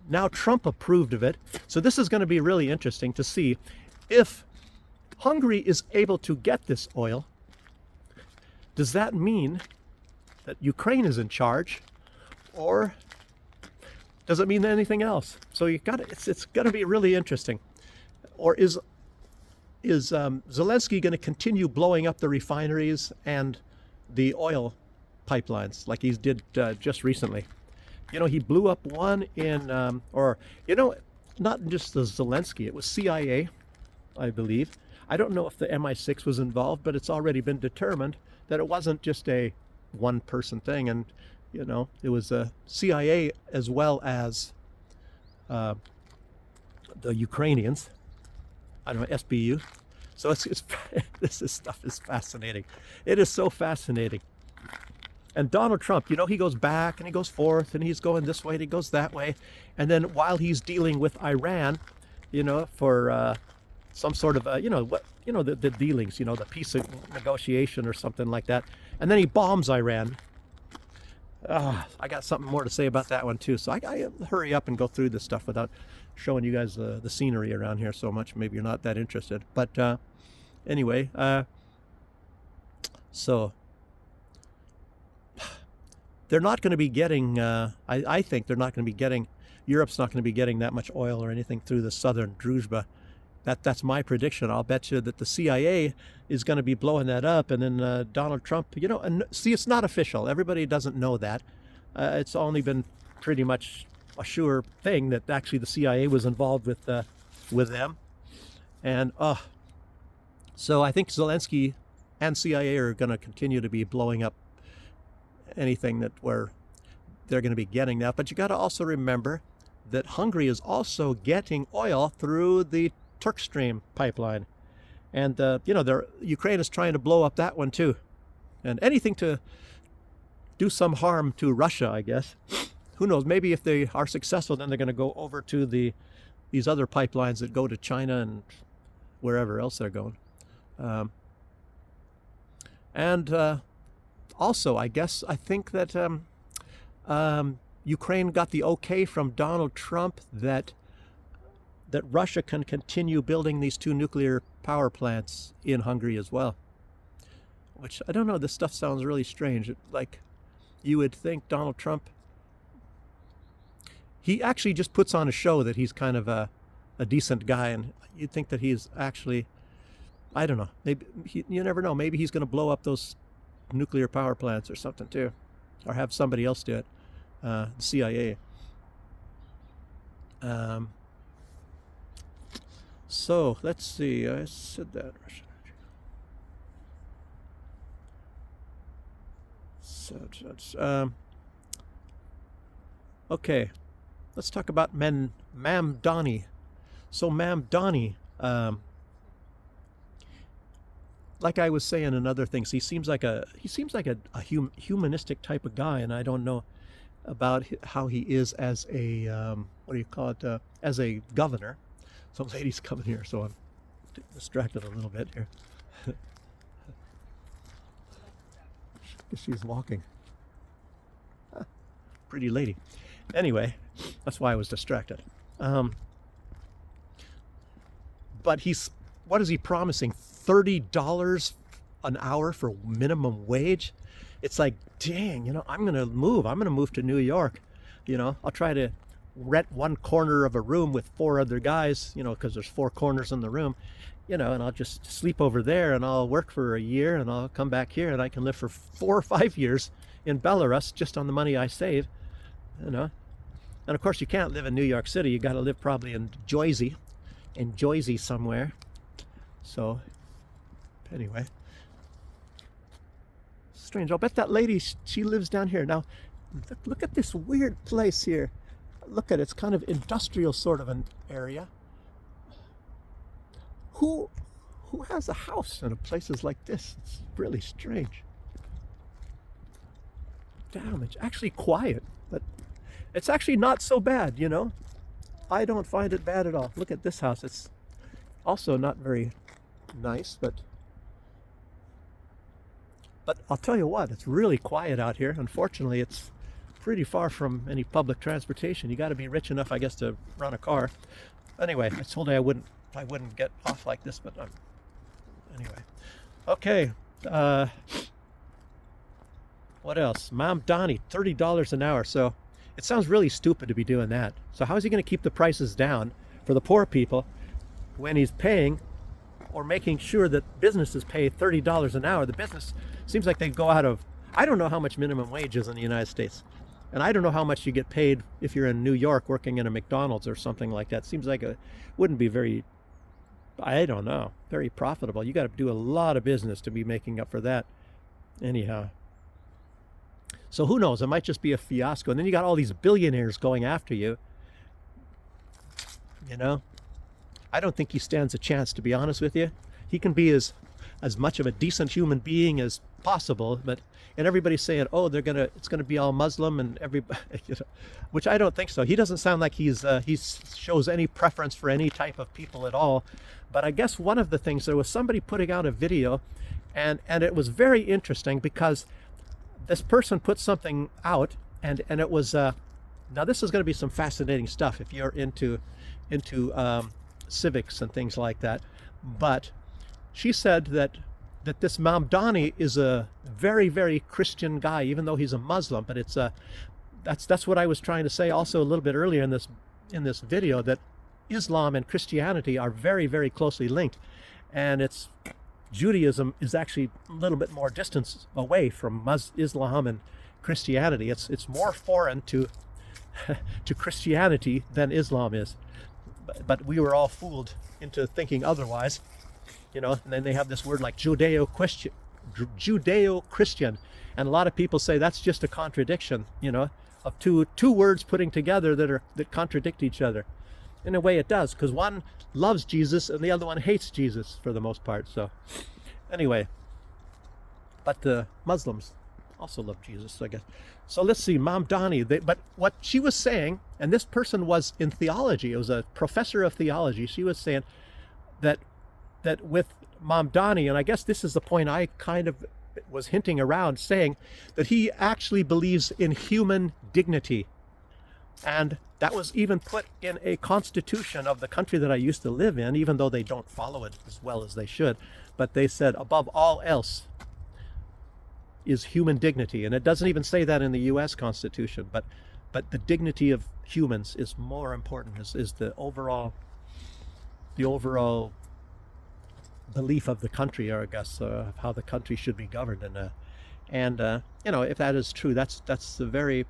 Speaker 1: now Trump approved of it. So this is going to be really interesting to see if Hungary is able to get this oil. Does that mean that Ukraine is in charge, or does it mean anything else? So it's going to be really interesting. Or is Zelensky going to continue blowing up the refineries and the oil pipelines like he did just recently? He blew up one in, not just the Zelensky, it was CIA, I believe. I don't know if the MI6 was involved, but it's already been determined that it wasn't just a one-person thing, and it was a CIA as well as the Ukrainians. I don't know, SBU. So this stuff is fascinating. It is so fascinating. And Donald Trump, he goes back and he goes forth and he's going this way and he goes that way. And then while he's dealing with Iran, for some sort of, the dealings, the peace negotiation or something like that. And then he bombs Iran. I got something more to say about that one too. So I hurry up and go through this stuff without showing you guys the scenery around here so much. Maybe you're not that interested. But anyway, so they're not going to be getting, I think they're not going to be getting, Europe's not going to be getting that much oil or anything through the southern Druzhba That's my prediction. I'll bet you that the CIA is going to be blowing that up, and then Donald Trump, and see, it's not official. Everybody doesn't know that. It's only been pretty much a sure thing that actually the CIA was involved with them. And so I think Zelensky and CIA are going to continue to be blowing up anything that where they're going to be getting that. But you got to also remember that Hungary is also getting oil through the Turk Stream pipeline, and Ukraine is trying to blow up that one too, and anything to do some harm to Russia, I guess. Who knows? Maybe if they are successful, then they're going to go over to these other pipelines that go to China and wherever else they're going. Also, I think that Ukraine got the okay from Donald Trump that Russia can continue building these 2 nuclear power plants in Hungary as well. Which, I don't know, this stuff sounds really strange. Like, you would think Donald Trump, he actually just puts on a show that he's kind of a decent guy, and you'd think that he's actually, I don't know, maybe you never know, maybe he's going to blow up those nuclear power plants or something too, or have somebody else do it, the CIA. So let's see, I said that. Okay, let's talk about Mamdani. So Mamdani, like I was saying in other things, he seems like a humanistic type of guy, and I don't know about how he is as a as a governor. Some lady's coming here, so I'm distracted a little bit here. She's walking. Pretty lady. Anyway, that's why I was distracted. But what is he promising? $30 an hour for minimum wage? It's like, dang, I'm going to move to New York. I'll try to rent one corner of a room with 4 other guys, because there's 4 corners in the room, and I'll just sleep over there, and I'll work for a year, and I'll come back here, and I can live for 4 or 5 years in Belarus just on the money I save, And of course you can't live in New York City. You got to live probably in Jersey somewhere. So anyway, strange. I'll bet that lady, she lives down here. Now look at this weird place here. Look at it. It's kind of industrial sort of an area. Who has a house in places like this? It's really strange. Damn, it's actually quiet, but it's actually not so bad, I don't find it bad at all. Look at this house. It's also not very nice, but I'll tell you what, it's really quiet out here. Unfortunately, it's pretty far from any public transportation. You got to be rich enough, I guess, to run a car. Anyway, I told you I wouldn't get off like this, but anyway. Okay. What else? Mamdani, $30 an hour. So it sounds really stupid to be doing that. So how is he going to keep the prices down for the poor people when he's paying or making sure that businesses pay $30 an hour? The business seems like they go out of, I don't know how much minimum wage is in the United States. And I don't know how much you get paid if you're in New York working in a McDonald's or something like that. Seems like it wouldn't be very, I don't know, very profitable. You got to do a lot of business to be making up for that. Anyhow. So who knows? It might just be a fiasco. And then you got all these billionaires going after you. I don't think he stands a chance, to be honest with you. He can be as much of a decent human being as possible, and everybody's saying, oh, it's gonna be all Muslim and everybody, which I don't think so. He doesn't sound like he shows any preference for any type of people at all. But I guess one of the things, there was somebody putting out a video, and it was very interesting because this person put something out, and it was now this is going to be some fascinating stuff if you're into civics and things like that. But she said that this Mamdani is a very, very Christian guy, even though he's a Muslim. But it's that's what I was trying to say also a little bit earlier in this video, that Islam and Christianity are very, very closely linked, and it's Judaism is actually a little bit more distance away from Islam and Christianity. It's more foreign to to Christianity than Islam is. But we were all fooled into thinking otherwise, you know. And then they have this word like Judeo-Christian, and a lot of people say that's just a contradiction, you know, of two words putting together that contradict each other. In a way, it does, because one loves Jesus and the other one hates Jesus for the most part. So, anyway, but the Muslims also love Jesus, I guess. So let's see, Mamdani. But what she was saying, and this person was in theology, it was a professor of theology. She was saying that with Mamdani, and I guess this is the point I kind of was hinting around, saying that he actually believes in human dignity. And that was even put in a constitution of the country that I used to live in, even though they don't follow it as well as they should. But they said, above all else is human dignity. And it doesn't even say that in the U.S. Constitution, but the dignity of humans is more important, is the overall belief of the country, or I guess how the country should be governed. And you know, if that is true, that's a very,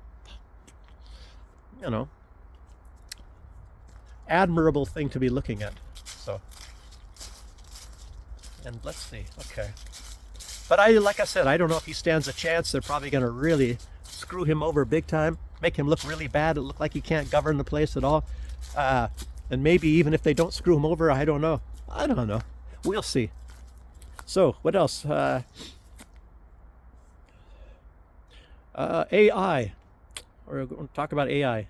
Speaker 1: you know, admirable thing to be looking at. So, and let's see, okay. But like I said, I don't know if he stands a chance. They're probably going to really screw him over big time, make him look really bad. It look like he can't govern the place at all. And maybe even if they don't screw him over, I don't know. We'll see. So, what else? AI. We're going to talk about AI.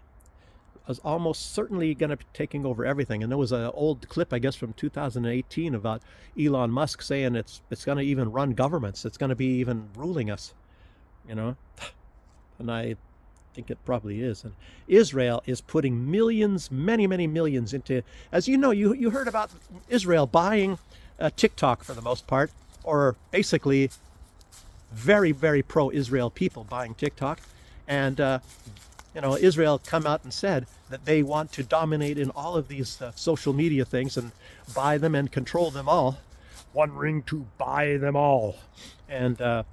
Speaker 1: Is almost certainly going to be taking over everything. And there was an old clip, I guess, from 2018 about Elon Musk saying it's going to even run governments. It's going to be even ruling us, you know. And I think it probably is. And Israel is putting millions, many, many millions into, as you know, you heard about Israel buying TikTok for the most part, or basically very, very pro-Israel people buying TikTok. And you know, Israel come out and said that they want to dominate in all of these social media things and buy them and control them all. One ring to buy them all. And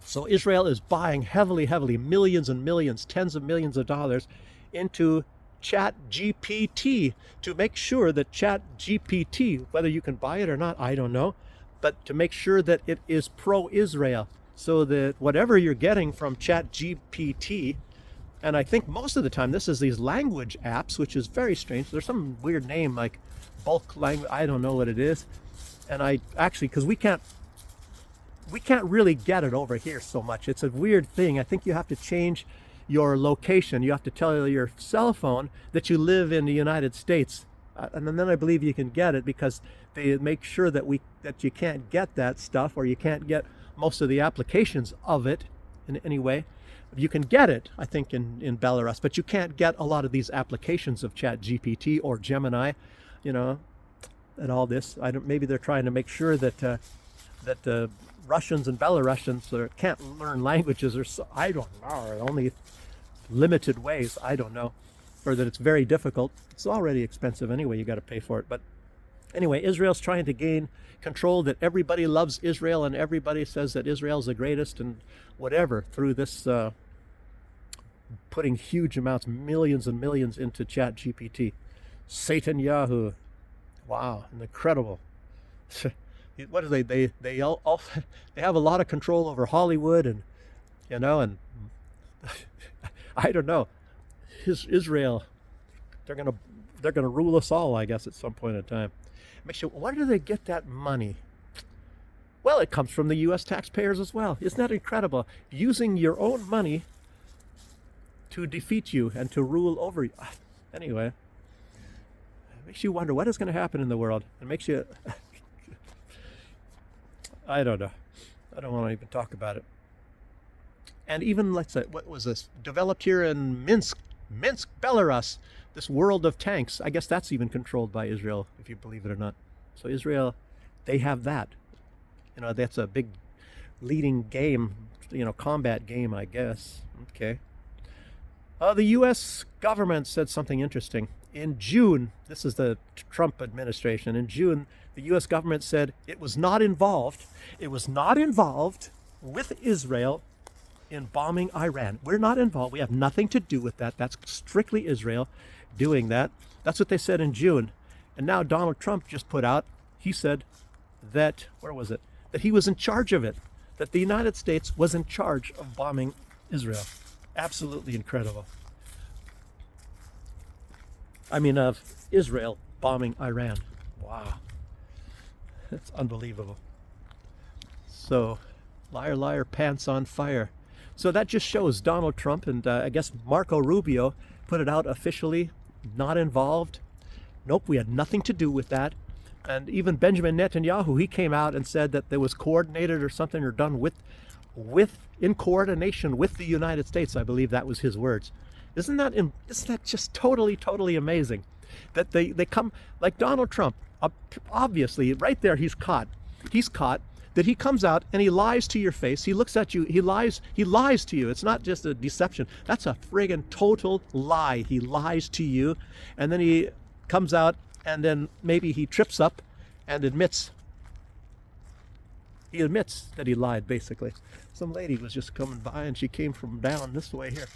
Speaker 1: so Israel is buying heavily, millions and millions, tens of millions of dollars into ChatGPT to make sure that ChatGPT, whether you can buy it or not, I don't know, but to make sure that it is pro-Israel, so that whatever you're getting from ChatGPT, and I think most of the time this is these language apps, which is very strange. There's some weird name like bulk language. I don't know what it is. And I actually, because we can't really get it over here so much. It's a weird thing. I think you have to change your location. You have to tell your cell phone that you live in the United States. And then I believe you can get it, because they make sure that you can't get that stuff, or you can't get most of the applications of it in any way. You can get it, I think, in Belarus, but you can't get a lot of these applications of ChatGPT or Gemini, you know, and all this. Maybe they're trying to make sure that the Russians and Belarusians can't learn languages, or so, I don't know, or only limited ways. I don't know, or that it's very difficult. It's already expensive anyway. You got to pay for it. But anyway, Israel's trying to gain control, that everybody loves Israel and everybody says that Israel's the greatest and whatever, through this putting huge amounts, millions and millions into ChatGPT. Satan Yahoo. Wow, incredible. What are they have a lot of control over Hollywood, and you know, and I don't know. Israel, they're gonna rule us all, I guess, at some point in time. Makes you, where do they get that money? Well, it comes from the U.S. taxpayers as well. Isn't that incredible? Using your own money to defeat you and to rule over you. Anyway, it makes you wonder what is going to happen in the world. It makes you, I don't know. I don't want to even talk about it. And even, let's say, what was this? Developed here in Minsk, Belarus, this world of tanks. I guess that's even controlled by Israel, if you believe it or not. So Israel, they have that. You know, that's a big leading game, you know, combat game, I guess. Okay. The U.S. government said something interesting. In June, this is the Trump administration, in June, the U.S. government said it was not involved. It was not involved with Israel in bombing Iran. We're not involved. We have nothing to do with that. That's strictly Israel doing that. That's what they said in June. And now Donald Trump just put out, he said that, where was it? That he was in charge of it. That the United States was in charge of bombing Israel. Absolutely incredible. I mean, of Israel bombing Iran. Wow. It's unbelievable. So, liar, liar, pants on fire. So that just shows Donald Trump and I guess Marco Rubio put it out officially, not involved. Nope, we had nothing to do with that. And even Benjamin Netanyahu, he came out and said that there was coordinated or something or done with in coordination with the United States. I believe that was his words. Isn't that just totally amazing? That they come like Donald Trump. Obviously, right there, he's caught. He's caught. That he comes out and he lies to your face. He looks at you. He lies to you. It's not just a deception. That's a friggin' total lie. He lies to you, and then he comes out and then maybe he trips up and admits. He admits that he lied, basically. Some lady was just coming by and she came from down this way here.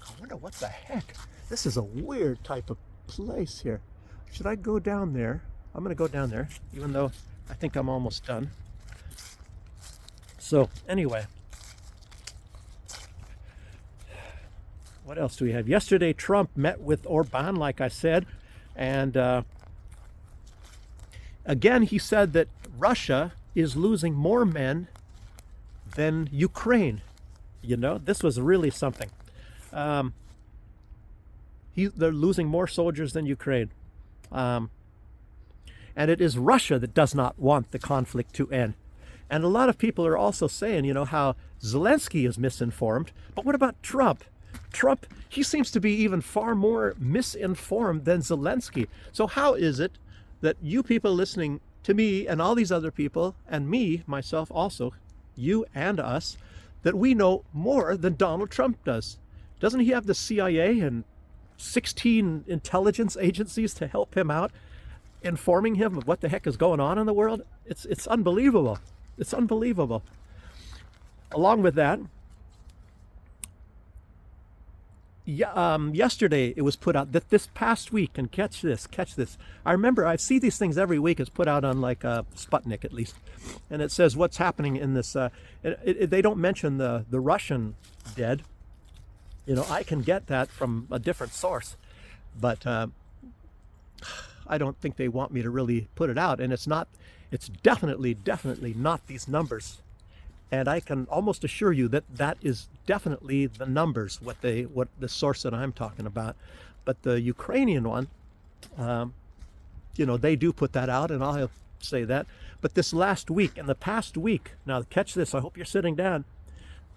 Speaker 1: I wonder what the heck. This is a weird type of place here. Should I go down there? I'm going to go down there, even though I think I'm almost done. So, anyway. What else do we have? Yesterday, Trump met with Orban, like I said. And again, he said that Russia is losing more men than Ukraine. You know, this was really something. They're losing more soldiers than Ukraine. And it is Russia that does not want the conflict to end. And a lot of people are also saying, you know, how Zelensky is misinformed. But what about Trump? Trump, he seems to be even far more misinformed than Zelensky. So how is it that you people listening to me and all these other people, and me, myself also, you and us, that we know more than Donald Trump does? Doesn't he have the CIA and 16 intelligence agencies to help him out, informing him of what the heck is going on in the world? It's unbelievable. It's unbelievable. Along with that, yesterday it was put out that this past week, and catch this. I remember I see these things every week. It's put out on like Sputnik at least, and it says what's happening in this. They don't mention the Russian dead. You know, I can get that from a different source, but I don't think they want me to really put it out. And it's not. It's definitely not these numbers. And I can almost assure you that that is definitely the numbers, what the source that I'm talking about. But the Ukrainian one, you know, they do put that out, and I'll say that. But this last week, in the past week, now catch this, I hope you're sitting down,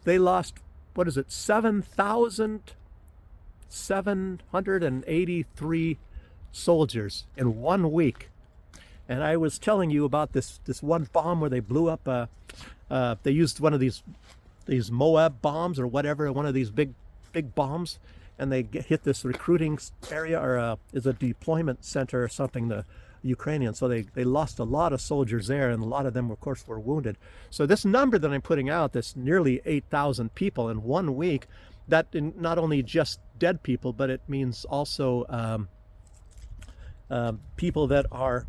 Speaker 1: they lost, 7,783 soldiers in 1 week. And I was telling you about this one bomb where they blew up they used one of these Moab bombs or whatever, one of these big bombs, and they hit this recruiting area or is a deployment center or something, the Ukrainians. So they lost a lot of soldiers there, and a lot of them, of course, were wounded. So this number that I'm putting out, this nearly 8,000 people in 1 week, that not only just dead people, but it means also people that are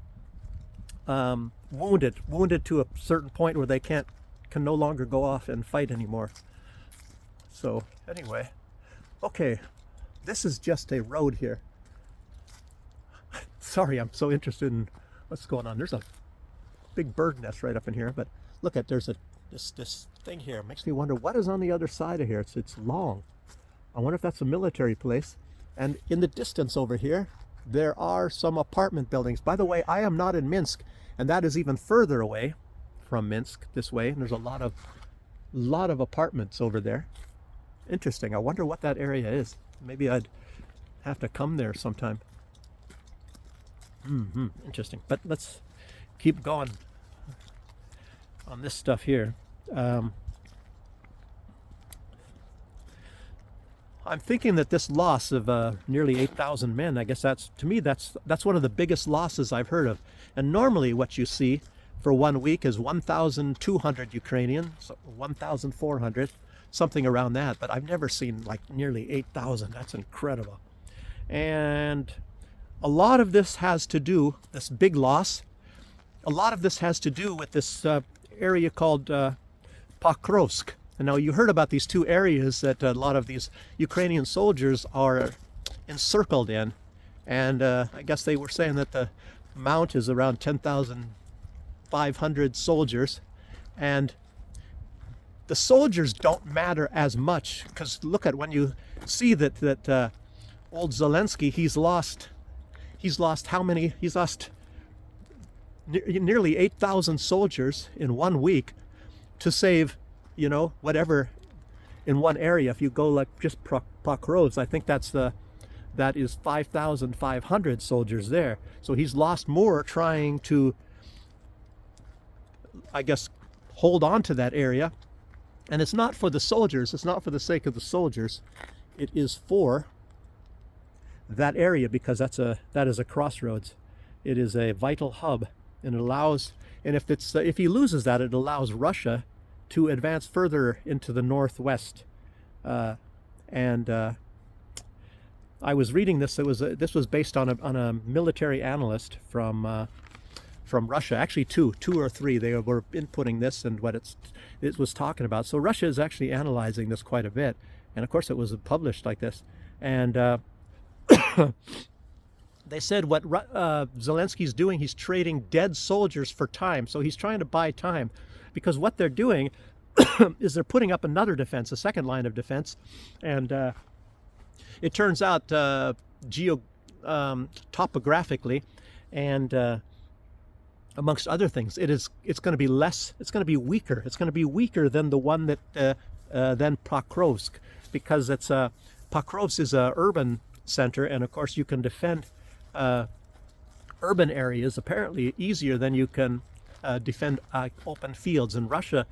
Speaker 1: wounded to a certain point where they can no longer go off and fight anymore. So anyway, okay, this is just a road here. Sorry, I'm so interested in what's going on. There's a big bird nest right up in here, but look at, there's this thing here. It makes me wonder what is on the other side of here. It's long. I wonder if that's a military place. And in the distance over here, there are some apartment buildings. By the way, I am not in Minsk, and that is even further away from Minsk this way. And there's a lot of apartments over there. Interesting. I wonder what that area is. Maybe I'd have to come there sometime. Interesting. But let's keep going on this stuff here. I'm thinking that this loss of nearly 8,000 men, I guess that's, to me, that's one of the biggest losses I've heard of. And normally what you see for 1 week is 1,200 Ukrainians, so 1,400, something around that. But I've never seen like nearly 8,000. That's incredible. And a lot of this has to do, this big loss, a lot of this has to do with this area called Pokrovsk. And now you heard about these two areas that a lot of these Ukrainian soldiers are encircled in. And I guess they were saying that the mount is around 10,500 soldiers. And the soldiers don't matter as much, because look at when you see that old Zelensky, he's lost how many? He's lost nearly 8,000 soldiers in 1 week to save, whatever in one area. If you go like just Pokrovsk, I think that is 5,500 soldiers there. So he's lost more trying to, I guess, hold on to that area. And it's not for the soldiers. It's not for the sake of the soldiers. It is for that area, because that is a crossroads. It is a vital hub, and it allows. And if he loses that, it allows Russia to advance further into the northwest. I was reading this. This was based on a military analyst from Russia. Actually, two or three. They were inputting this and what it was talking about. So Russia is actually analyzing this quite a bit, and of course it was published like this. And they said what Zelensky's doing, he's trading dead soldiers for time. So he's trying to buy time, because what they're doing is they're putting up another defense, a second line of defense. And it turns out topographically and amongst other things, it's going to be less, it's going to be weaker. It's going to be weaker than the one that than Pokrovsk, because Pokrovsk is a urban center, and of course you can defend urban areas apparently easier than you can defend open fields. And Russia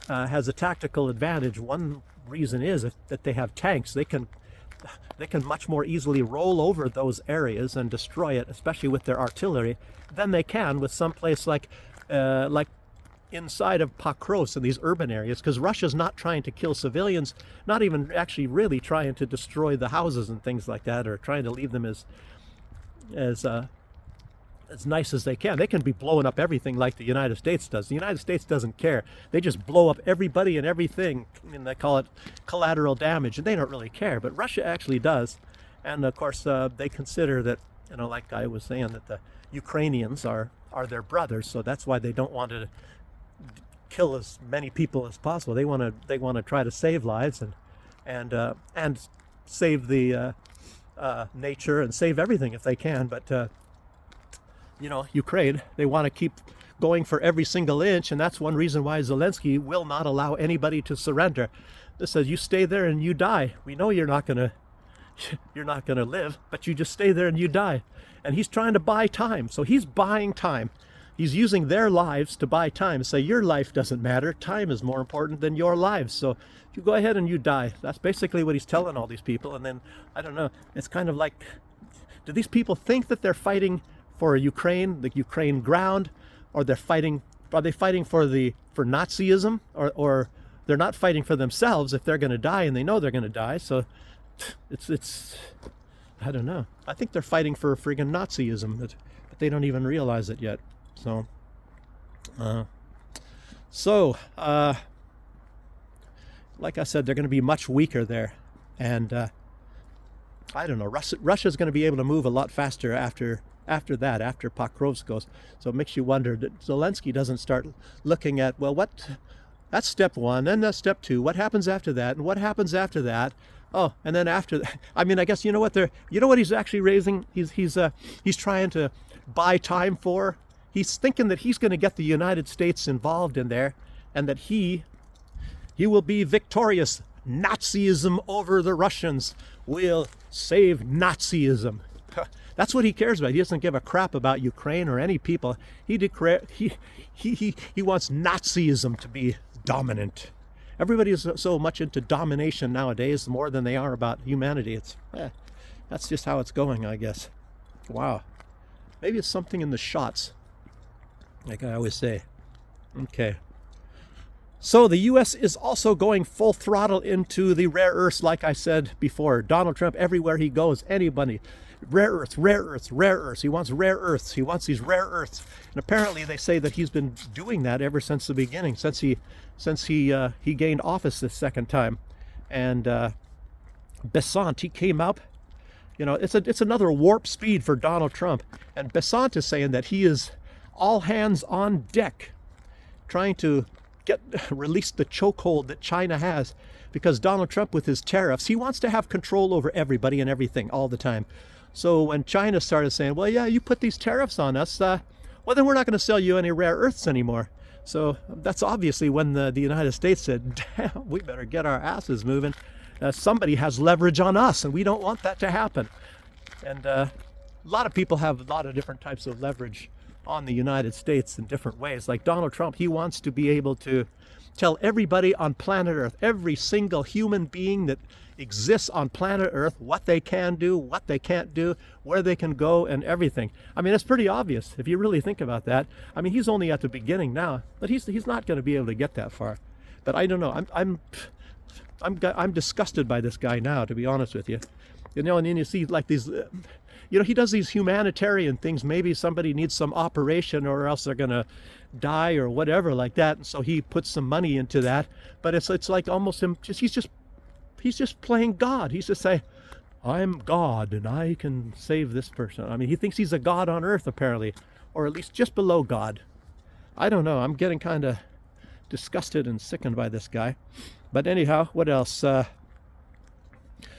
Speaker 1: has a tactical advantage. One reason is that they have tanks. They can much more easily roll over those areas and destroy it, especially with their artillery, than they can with some place like inside of Pokrovsk in these urban areas, because Russia's not trying to kill civilians, not even actually really trying to destroy the houses and things like that, or trying to leave them as nice as they can. They can be blowing up everything like the United States does. The United States doesn't care. They just blow up everybody and everything, and they call it collateral damage, and they don't really care. But Russia actually does. And of course, they consider that, like I was saying, that the Ukrainians are their brothers, so that's why they don't want to kill as many people as possible. They want to try to save lives and save the nature and save everything if they can. But Ukraine, they want to keep going for every single inch, and that's one reason why Zelensky will not allow anybody to surrender. This says, you stay there and you die. We know you're not gonna live, but you just stay there and you die. And he's trying to buy time. So he's buying time. He's using their lives to buy time. Say, your life doesn't matter. Time is more important than your lives. So you go ahead and you die. That's basically what he's telling all these people. And then, I don't know, it's kind of like, do these people think that they're fighting for Ukraine, the Ukraine ground, or are they fighting for Nazism, or they're not fighting for themselves if they're going to die, and they know they're going to die. So it's I don't know. I think they're fighting for friggin' Nazism, but they don't even realize it yet. So like I said, they're going to be much weaker there, and I don't know. Russia's going to be able to move a lot faster after Pokrovsk goes. So it makes you wonder that Zelensky doesn't start looking at, well, that's step one, then that's step two. What happens after that? And what happens after that? Oh, and then after that, I mean, I guess you know what he's actually raising. He's trying to buy time for. He's thinking that he's going to get the United States involved in there, and that he will be victorious. Nazism over the Russians will save Nazism. That's what he cares about. He doesn't give a crap about Ukraine or any people. He wants Nazism to be dominant, Everybody's so much into domination nowadays, more than they are about humanity. That's just how it's going, I guess. Wow. Maybe it's something in the shots, like I always say. Okay. So the U.S. is also going full throttle into the rare earths, like I said before. Donald Trump, everywhere he goes, anybody, rare earths, rare earths, rare earths. He wants rare earths. He wants these rare earths. And apparently they say that he's been doing that ever since the beginning, since he gained office this second time. And Besant, he came up. You know, it's another warp speed for Donald Trump. And Besant is saying that he is all hands on deck, trying to release the chokehold that China has, because Donald Trump, with his tariffs, he wants to have control over everybody and everything all the time. So when China started saying, well, yeah, you put these tariffs on us, well, then we're not going to sell you any rare earths anymore. So that's obviously when the United States said, damn, we better get our asses moving. Somebody has leverage on us, and we don't want that to happen. And a lot of people have a lot of different types of leverage on the United States in different ways. Like Donald Trump, he wants to be able to tell everybody on planet Earth, every single human being that exists on planet Earth, what they can do, what they can't do, where they can go, and everything. I mean, it's pretty obvious if you really think about that. I mean, he's only at the beginning now, but he's not going to be able to get that far. But I don't know. I'm disgusted by this guy now, to be honest with you. You know, and then you see like these. He does these humanitarian things. Maybe somebody needs some operation, or else they're gonna die or whatever like that. And so he puts some money into that. But it's like almost him. He's just playing God. He's just saying, "I'm God and I can save this person." I mean, he thinks he's a god on earth apparently, or at least just below God. I don't know. I'm getting kind of disgusted and sickened by this guy. But anyhow, what else?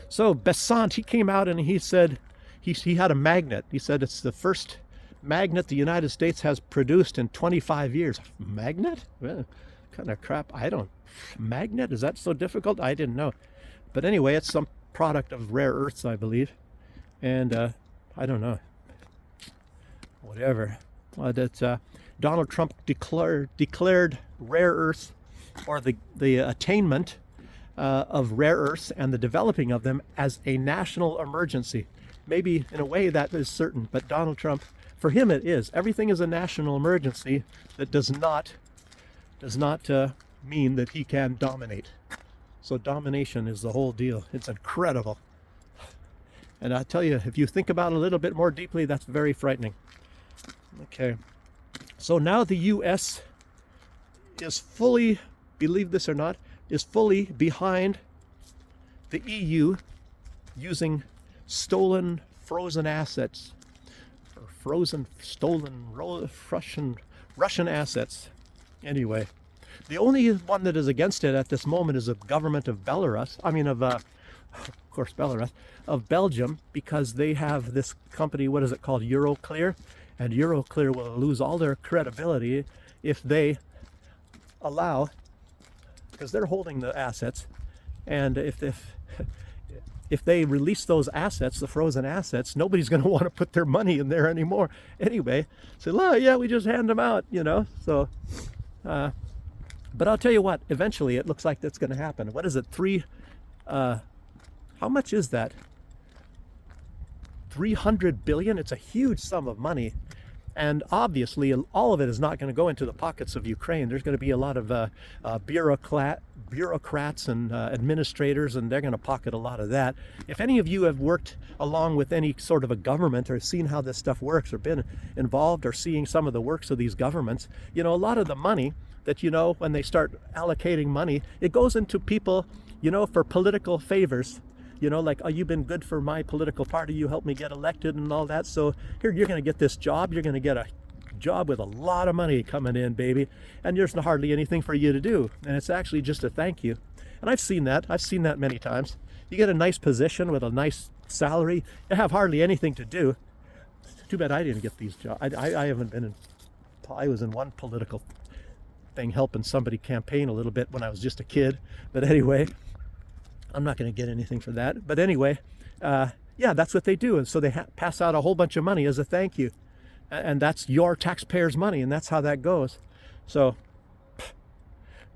Speaker 1: So Besant, he came out and he said. He had a magnet. He said it's the first magnet the United States has produced in 25 years. Magnet? Well, kind of crap. Magnet? Is that so difficult? I didn't know. But anyway, it's some product of rare earths, I believe. And I don't know. Whatever. Donald Trump declared rare earths, or the attainment of rare earths and the developing of them, as a national emergency. Maybe in a way that is certain, but Donald Trump, for him it is. Everything is a national emergency. That does not mean that he can dominate. So domination is the whole deal. It's incredible. And I tell you, if you think about it a little bit more deeply, that's very frightening. Okay. So now the U.S. is fully, believe this or not, is fully behind the EU using stolen, frozen assets, or stolen Russian assets. Anyway, the only one that is against it at this moment is the government of Belarus. Of course, Belarus, of Belgium, because they have this company. What is it called? Euroclear, and Euroclear will lose all their credibility if they allow, because they're holding the assets, and if they release those assets, the frozen assets, nobody's going to want to put their money in there anymore. Anyway, so yeah, we just hand them out, So, but I'll tell you what, eventually it looks like that's going to happen. What is it? How much is that? 300 billion? It's a huge sum of money. And obviously, all of it is not going to go into the pockets of Ukraine. There's going to be a lot of bureaucrats and administrators, and they're going to pocket a lot of that. If any of you have worked along with any sort of a government, or seen how this stuff works, or been involved, or seeing some of the works of these governments, a lot of the money that, when they start allocating money, it goes into people, for political favors. Like, oh, you've been good for my political party, you helped me get elected and all that, so here, you're going to get this job, you're going to get a job with a lot of money coming in, baby, and there's hardly anything for you to do, and it's actually just a thank you. And I've seen that many times. You get a nice position with a nice salary, you have hardly anything to do. Too bad I didn't get these jobs. I haven't been in, I was in one political thing helping somebody campaign a little bit when I was just a kid, but anyway, I'm not going to get anything for that. But anyway, yeah, that's what they do. And so they pass out a whole bunch of money as a thank you. And that's your taxpayers' money, and that's how that goes. So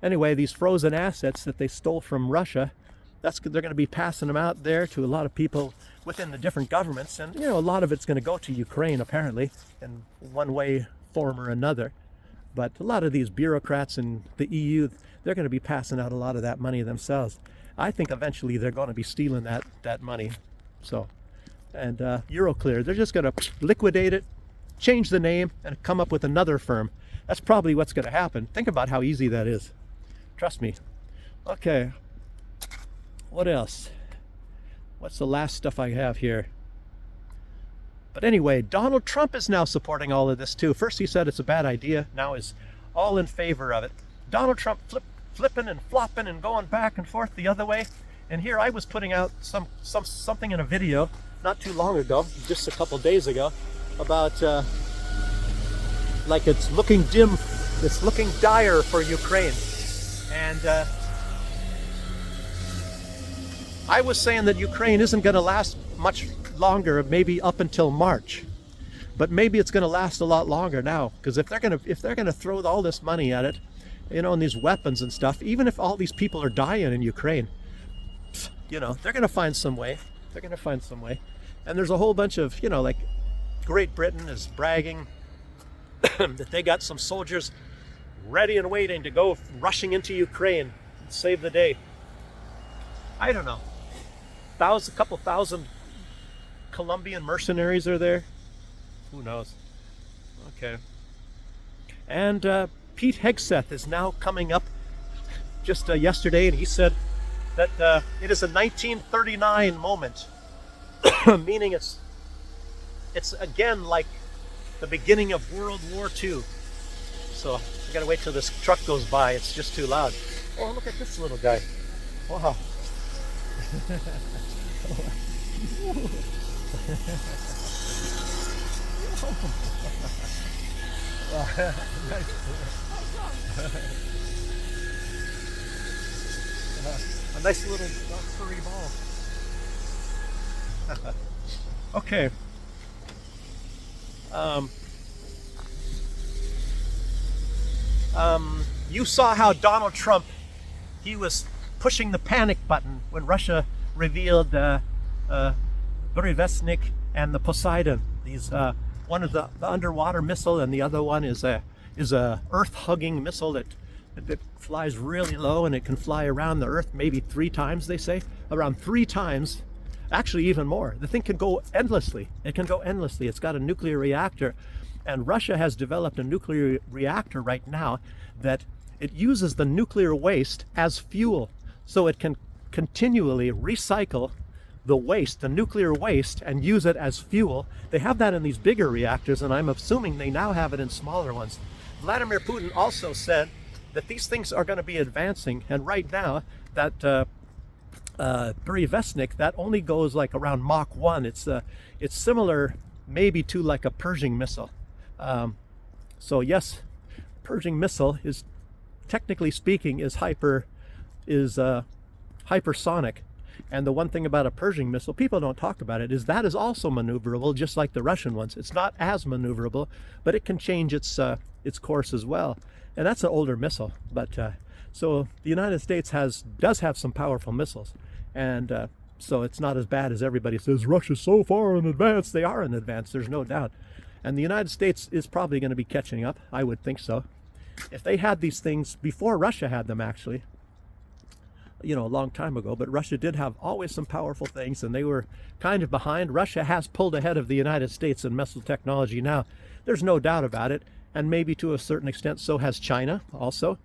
Speaker 1: anyway, these frozen assets that they stole from Russia, they're going to be passing them out there to a lot of people within the different governments, and a lot of it's going to go to Ukraine apparently in one way, form, or another. But a lot of these bureaucrats in the EU, they're going to be passing out a lot of that money themselves. I think eventually they're going to be stealing that money. So, and Euroclear, they're just going to liquidate it, change the name, and come up with another firm. That's probably what's going to happen. Think about how easy that is. Trust me. Okay. What else? What's the last stuff I have here? But anyway, Donald Trump is now supporting all of this too. First he said it's a bad idea. Now is all in favor of it. Donald Trump flipping and flopping and going back and forth the other way. And here I was putting out something in a video not too long ago, just a couple days ago, about like it's looking dim, it's looking dire for Ukraine. And I was saying that Ukraine isn't going to last much longer, maybe up until March, but maybe it's going to last a lot longer now, because if they're going to throw all this money at it, and these weapons and stuff, even if all these people are dying in Ukraine, they're going to find some way. They're going to find some way. And there's a whole bunch of, like Great Britain is bragging that they got some soldiers ready and waiting to go rushing into Ukraine and save the day. I don't know. A couple thousand Colombian mercenaries are there. Who knows? Okay. And Pete Hegseth is now coming up just yesterday, and he said that it is a 1939 moment, meaning it's again like the beginning of World War II. So I gotta wait till this truck goes by. It's just too loud. Oh, look at this little guy. Wow. A nice little furry ball. Okay. You saw how Donald Trump, he was pushing the panic button when Russia revealed Burevestnik and the Poseidon. These one is the underwater missile, and the other one is a earth-hugging missile that flies really low, and it can fly around the Earth maybe 3 times. They say around 3 times, actually even more. The thing can go endlessly. It can go endlessly. It's got a nuclear reactor, and Russia has developed a nuclear reactor right now that it uses the nuclear waste as fuel, so it can continually recycle the waste, the nuclear waste, and use it as fuel. They have that in these bigger reactors, and I'm assuming they now have it in smaller ones. Vladimir Putin also said that these things are going to be advancing, and right now that Burevestnik, that only goes like around Mach 1. It's similar maybe to like a Pershing missile. So yes, Pershing missile is, technically speaking, is hypersonic. And the one thing about a Pershing missile, people don't talk about it, is that is also maneuverable, just like the Russian ones. It's not as maneuverable, but it can change its course as well. And that's an older missile. But so the United States does have some powerful missiles, and so it's not as bad as everybody says. Russia's so far in advance. They are in advance. There's no doubt. And the United States is probably going to be catching up. I would think so. If they had these things before Russia had them, actually, a long time ago, but Russia did have always some powerful things, and they were kind of behind. Russia has pulled ahead of the United States in missile technology now. There's no doubt about it. And maybe to a certain extent, so has China also,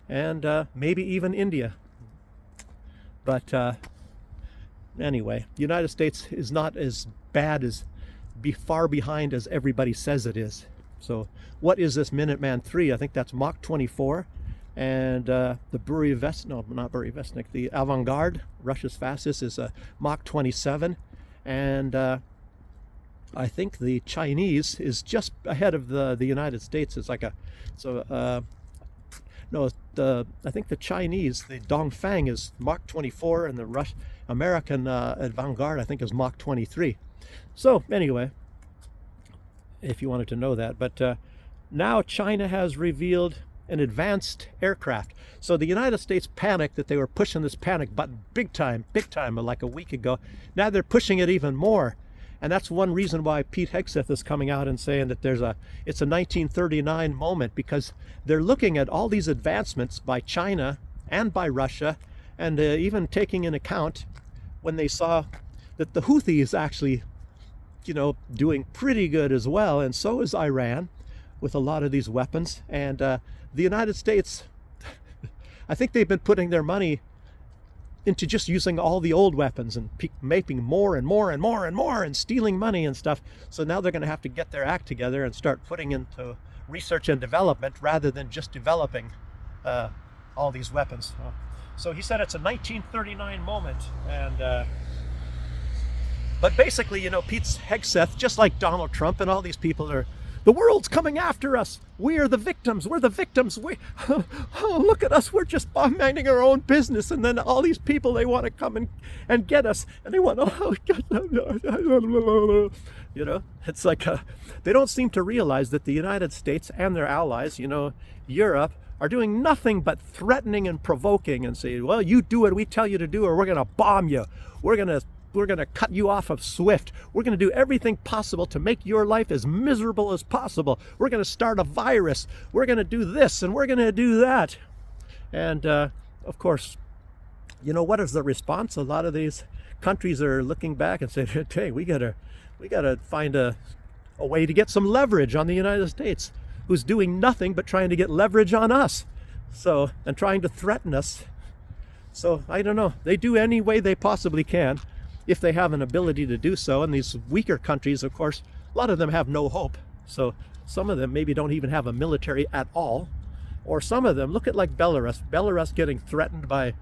Speaker 1: and maybe even India. But anyway, the United States is not as bad far behind as everybody says it is. So what is this Minuteman III? I think that's Mach 24. And the the Avangard, Russia's fastest, is a Mach 27. And I think the Chinese is just ahead of the United States. It's like I think the Chinese, the Dongfang, is Mach 24, and the American Vanguard, I think, is Mach 23. So anyway, if you wanted to know that. But now China has revealed an advanced aircraft. So the United States panicked that they were pushing this panic button big time, like a week ago. Now they're pushing it even more. And that's one reason why Pete Hegseth is coming out and saying that it's a 1939 moment, because they're looking at all these advancements by China and by Russia, and even taking into account when they saw that the Houthis actually, doing pretty good as well, and so is Iran with a lot of these weapons. And the United States, I think they've been putting their money into just using all the old weapons and making more and more and more and more and stealing money and stuff. So now they're going to have to get their act together and start putting into research and development rather than just developing all these weapons. So he said it's a 1939 moment. And but basically, Pete Hegseth, just like Donald Trump and all these people, the world's coming after us. We are the victims. We're the victims. Oh, look at us. We're just minding our own business. And then all these people, they want to come and get us. And they want, it's like they don't seem to realize that the United States and their allies, Europe, are doing nothing but threatening and provoking and saying, well, you do what we tell you to do, or we're going to bomb you. We're going to cut you off of SWIFT. We're going to do everything possible to make your life as miserable as possible. We're going to start a virus. We're going to do this and we're going to do that. And of course, what is the response? A lot of these countries are looking back and saying, hey, we gotta find a way to get some leverage on the United States, who's doing nothing but trying to get leverage on us. So, and trying to threaten us. So I don't know. They do any way they possibly can, if they have an ability to do so. And these weaker countries, of course, a lot of them have no hope. So some of them maybe don't even have a military at all. Or some of them, look at like Belarus getting threatened by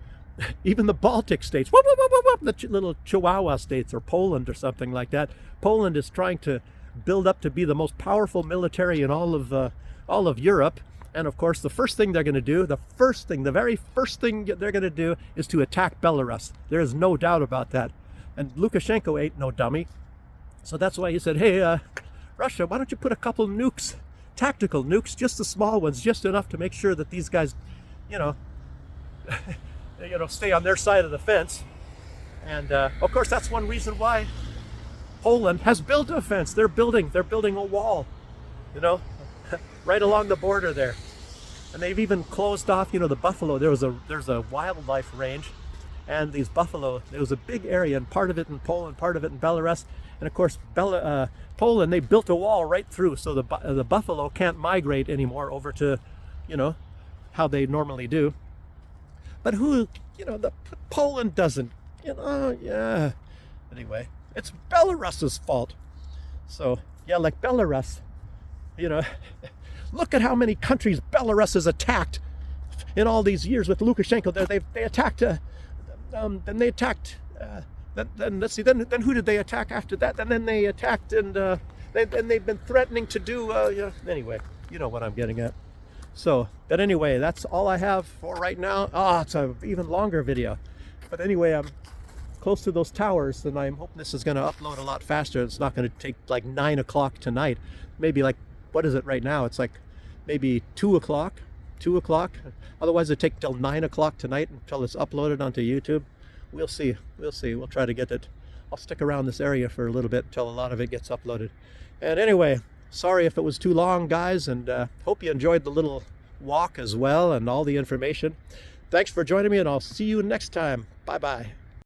Speaker 1: even the Baltic states, the little Chihuahua states, or Poland or something like that. Poland is trying to build up to be the most powerful military in all of Europe. And of course, the first thing they're going to do, the very first thing they're going to do is to attack Belarus. There is no doubt about that. And Lukashenko ain't no dummy. So that's why he said, hey, Russia, why don't you put a couple nukes, tactical nukes, just the small ones, just enough to make sure that these guys, stay on their side of the fence. And of course, that's one reason why Poland has built a fence. They're building a wall, right along the border there. And they've even closed off, the buffalo. There's a wildlife range. And these buffalo, there was a big area, and part of it in Poland, part of it in Belarus. And of course, Poland, they built a wall right through, so the buffalo can't migrate anymore over to, how they normally do. But Poland doesn't, yeah. Anyway, it's Belarus's fault. So, yeah, like Belarus, look at how many countries Belarus has attacked in all these years with Lukashenko. They attacked... then they attacked. Then let's see. Then who did they attack after that? And then they attacked, and then they've been threatening to do. Anyway, you know what I'm getting at. So, but anyway, that's all I have for right now. It's an even longer video. But anyway, I'm close to those towers, and I'm hoping this is going to upload a lot faster. It's not going to take like 9 o'clock tonight. Maybe like, what is it right now? It's like maybe 2 o'clock. 2 o'clock. Otherwise, it'd take till 9 o'clock tonight until it's uploaded onto YouTube. We'll see. We'll try to get it. I'll stick around this area for a little bit until a lot of it gets uploaded. And anyway, sorry if it was too long, guys, and hope you enjoyed the little walk as well and all the information. Thanks for joining me, and I'll see you next time. Bye-bye.